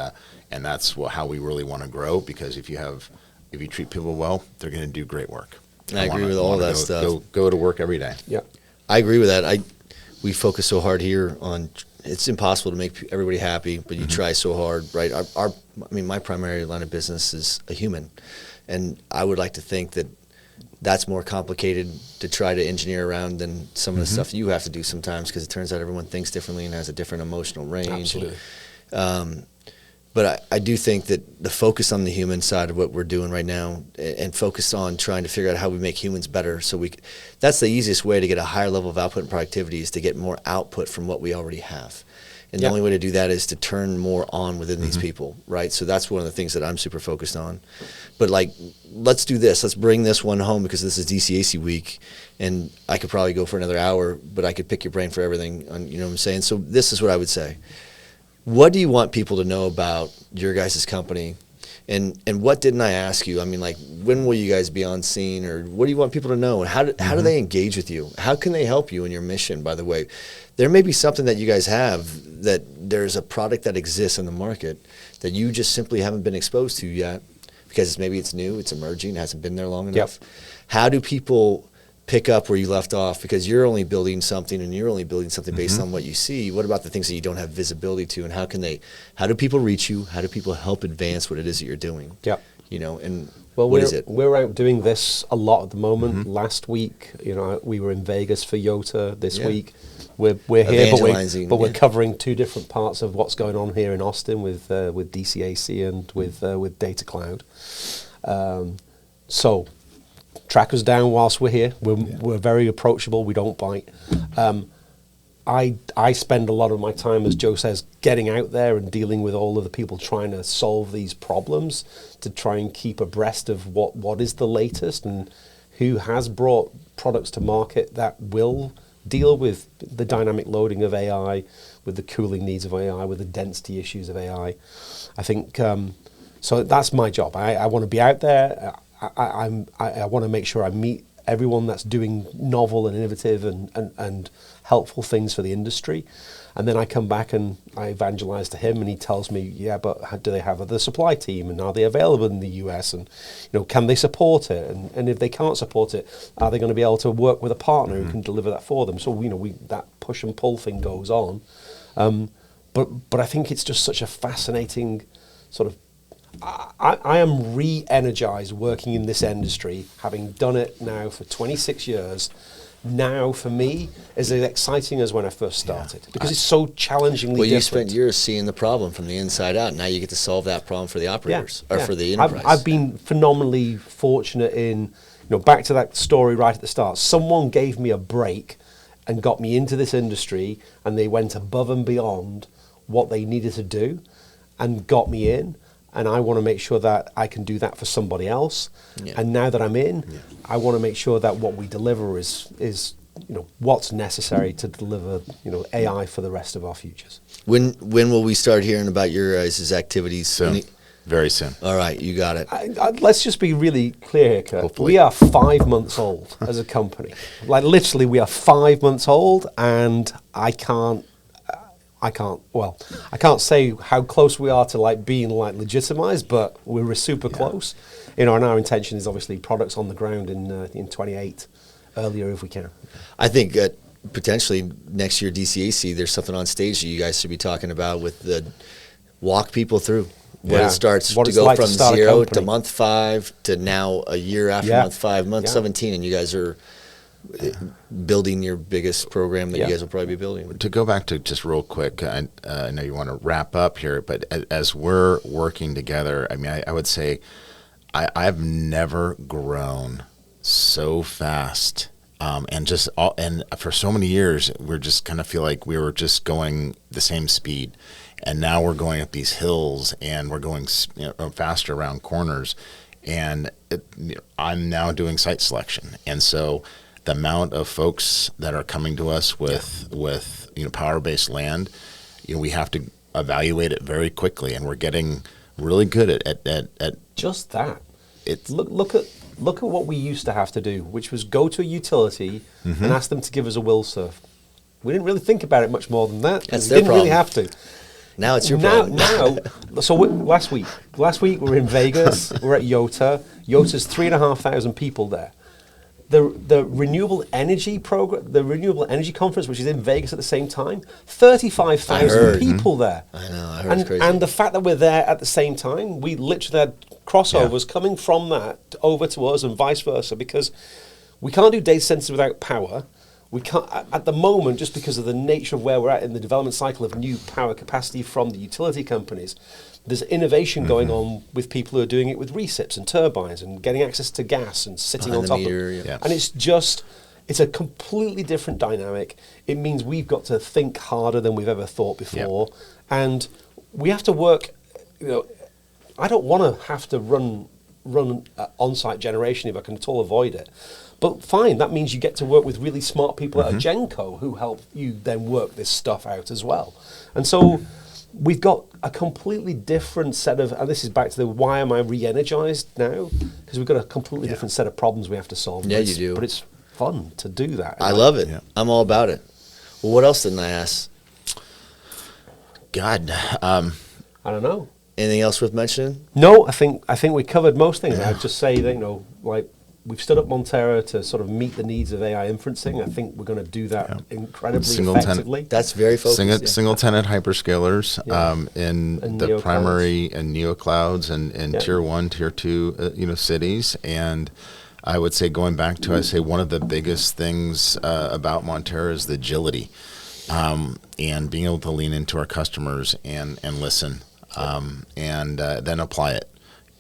that's how we really want to grow, because if you treat people well, they're going to do great work. I agree with all that stuff. Go to work every day. Yeah, I agree with that. We focus so hard here on, it's impossible to make everybody happy, but you try so hard, right? My primary line of business is a human, and I would like to think that that's more complicated to try to engineer around than some of the stuff you have to do sometimes, because it turns out everyone thinks differently and has a different emotional range. absolutely. But I do think that the focus on the human side of what we're doing right now, and focus on trying to figure out how we make humans better, that's the easiest way to get a higher level of output and productivity, is to get more output from what we already have. And the only way to do that is to turn more on within these people, right? So that's one of the things that I'm super focused on. But let's do this. Let's bring this one home, because this is DCAC week, and I could probably go for another hour, but I could pick your brain for everything. You know what I'm saying? So this is what I would say. What do you want people to know about your guys' company? And what didn't I ask you? I mean, when will you guys be on scene, or what do you want people to know? And how do they engage with you? How can they help you in your mission, by the way? There may be something that you guys have, that there's a product that exists in the market that you just simply haven't been exposed to yet, because maybe it's new, it's emerging, it hasn't been there long enough. How do people pick up where you left off? Because you're only building something, and you're only building something based on what you see. What about the things that you don't have visibility to, and how do people reach you? How do people help advance what it is that you're doing? And what is it? We're out doing this a lot at the moment. Last week, we were in Vegas for Yota. This week, we're here, but we're covering two different parts of what's going on here in Austin with DCAC and with Data Cloud. So track us down whilst we're here. We're very approachable. We don't bite. I spend a lot of my time, as Joe says, getting out there and dealing with all of the people trying to solve these problems, to try and keep abreast of what is the latest and who has brought products to market that will deal with the dynamic loading of AI, with the cooling needs of AI, with the density issues of AI. I think, so that's my job. I want to be out there. I want to make sure I meet everyone that's doing novel and innovative and helpful things for the industry. And then I come back and I evangelize to him, and he tells me, but do they have the supply team, and are they available in the US, and can they support it? And if they can't support it, are they going to be able to work with a partner who can deliver that for them? So that push and pull thing goes on. But I think it's just such a fascinating sort of, I am re-energized working in this industry, having done it now for 26 years. Now, for me, is as exciting as when I first started, because it's so challengingly different. You spent years seeing the problem from the inside out. Now you get to solve that problem for the operators, or for the enterprise. I've been phenomenally fortunate in, back to that story right at the start. Someone gave me a break and got me into this industry, and they went above and beyond what they needed to do and got me in. And I want to make sure that I can do that for somebody else. And now that I'm in, I want to make sure that what we deliver is what's necessary to deliver AI for the rest of our futures. When will we start hearing about your guys' activities? Soon. Very soon. All right, you got it. Let's just be really clear here, Kurt. Hopefully. We are 5 months old as a company. Literally, we are 5 months old, and I can't say how close we are to being legitimized, but we're super close. And our intention is obviously products on the ground in 28 earlier if we can. I think potentially next year DCAC, there's something on stage that you guys should be talking about with the walk people through. What it starts what to it's go like from to start a 0 to company. month 5 to now a year after month 5, month 17, and you guys are building your biggest program that you guys will probably be building. To go back to just real quick, I know you want to wrap up here, but as we're working together, I mean, I would say I've never grown so fast. And for so many years, we're just kind of feel like we were just going the same speed. And now we're going up these hills and we're going faster around corners. And I'm now doing site selection. And so the amount of folks that are coming to us with power-based land, we have to evaluate it very quickly. And we're getting really good at just that. It's Look at what we used to have to do, which was go to a utility and ask them to give us a will serve. We didn't really think about it much more than that. That's we their didn't problem. really have to. Now it's your problem. So last week we're in Vegas. We're at Yota. Yota's 3,500 people there. The renewable energy program, the renewable energy conference, which is in Vegas at the same time, 35,000 people there. I know. I heard it's crazy. And the fact that we're there at the same time, we literally had crossovers coming from that over to us and vice versa, because we can't do data centers without power. We can't at the moment, just because of the nature of where we're at in the development cycle of new power capacity from the utility companies. There's innovation going on with people who are doing it with recips and turbines and getting access to gas and sitting Behind on the top meter, of it. yeah. And it's a completely different dynamic. It means we've got to think harder than we've ever thought before. And we have to work, I don't want to have to run on-site generation if I can at all avoid it. But fine, that means you get to work with really smart people at a Genco who help you then work this stuff out as well. And so we've got a completely different set of, and this is back to the why am I re-energized now? Because we've got a completely different set of problems we have to solve. Yeah, you do. But it's fun to do that. I love it. Yeah. I'm all about it. Well, what else didn't I ask? God. I don't know. Anything else worth mentioning? No, I think we covered most things. I'd just say that, we've stood up Montera to sort of meet the needs of AI inferencing. I think we're going to do that incredibly effectively. That's very focused. Single tenant hyperscalers in And the neo primary and neo clouds and tier 1, tier 2 cities. And I would say, going back to, one of the biggest things about Montera is the agility and being able to lean into our customers and listen and then apply it.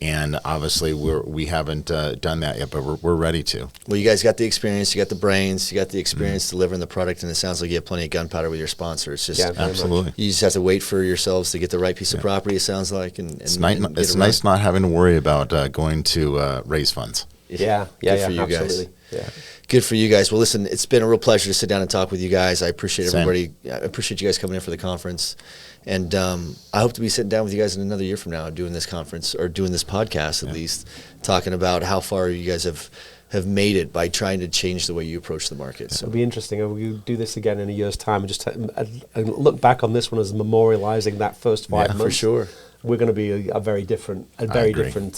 And obviously, we haven't done that yet, but we're ready to. Well, you guys got the experience, you got the brains, you got the experience delivering the product, and it sounds like you have plenty of gunpowder with your sponsor. It's just absolutely. You just have to wait for yourselves to get the right piece of property. It sounds like, and it's nice not having to worry about going to raise funds. Good for you absolutely. guys. Yeah. Good for you guys. Well, listen, it's been a real pleasure to sit down and talk with you guys. I appreciate Same. everybody. I appreciate you guys coming in for the conference. And I hope to be sitting down with you guys in another year from now doing this conference, or doing this podcast at least, talking about how far you guys have made it by trying to change the way you approach the market. So It'll be interesting. We'll do this again in a year's time and just look back on this one as memorializing that first 5 months. for sure. We're going to be a very different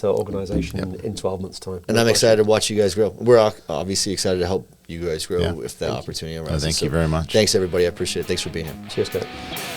organization in 12 months' time. And I'm excited to watch you guys grow. We're obviously excited to help you guys grow if the opportunity arises. Thank you very much. Thanks, everybody. I appreciate it. Thanks for being here. Cheers, guys.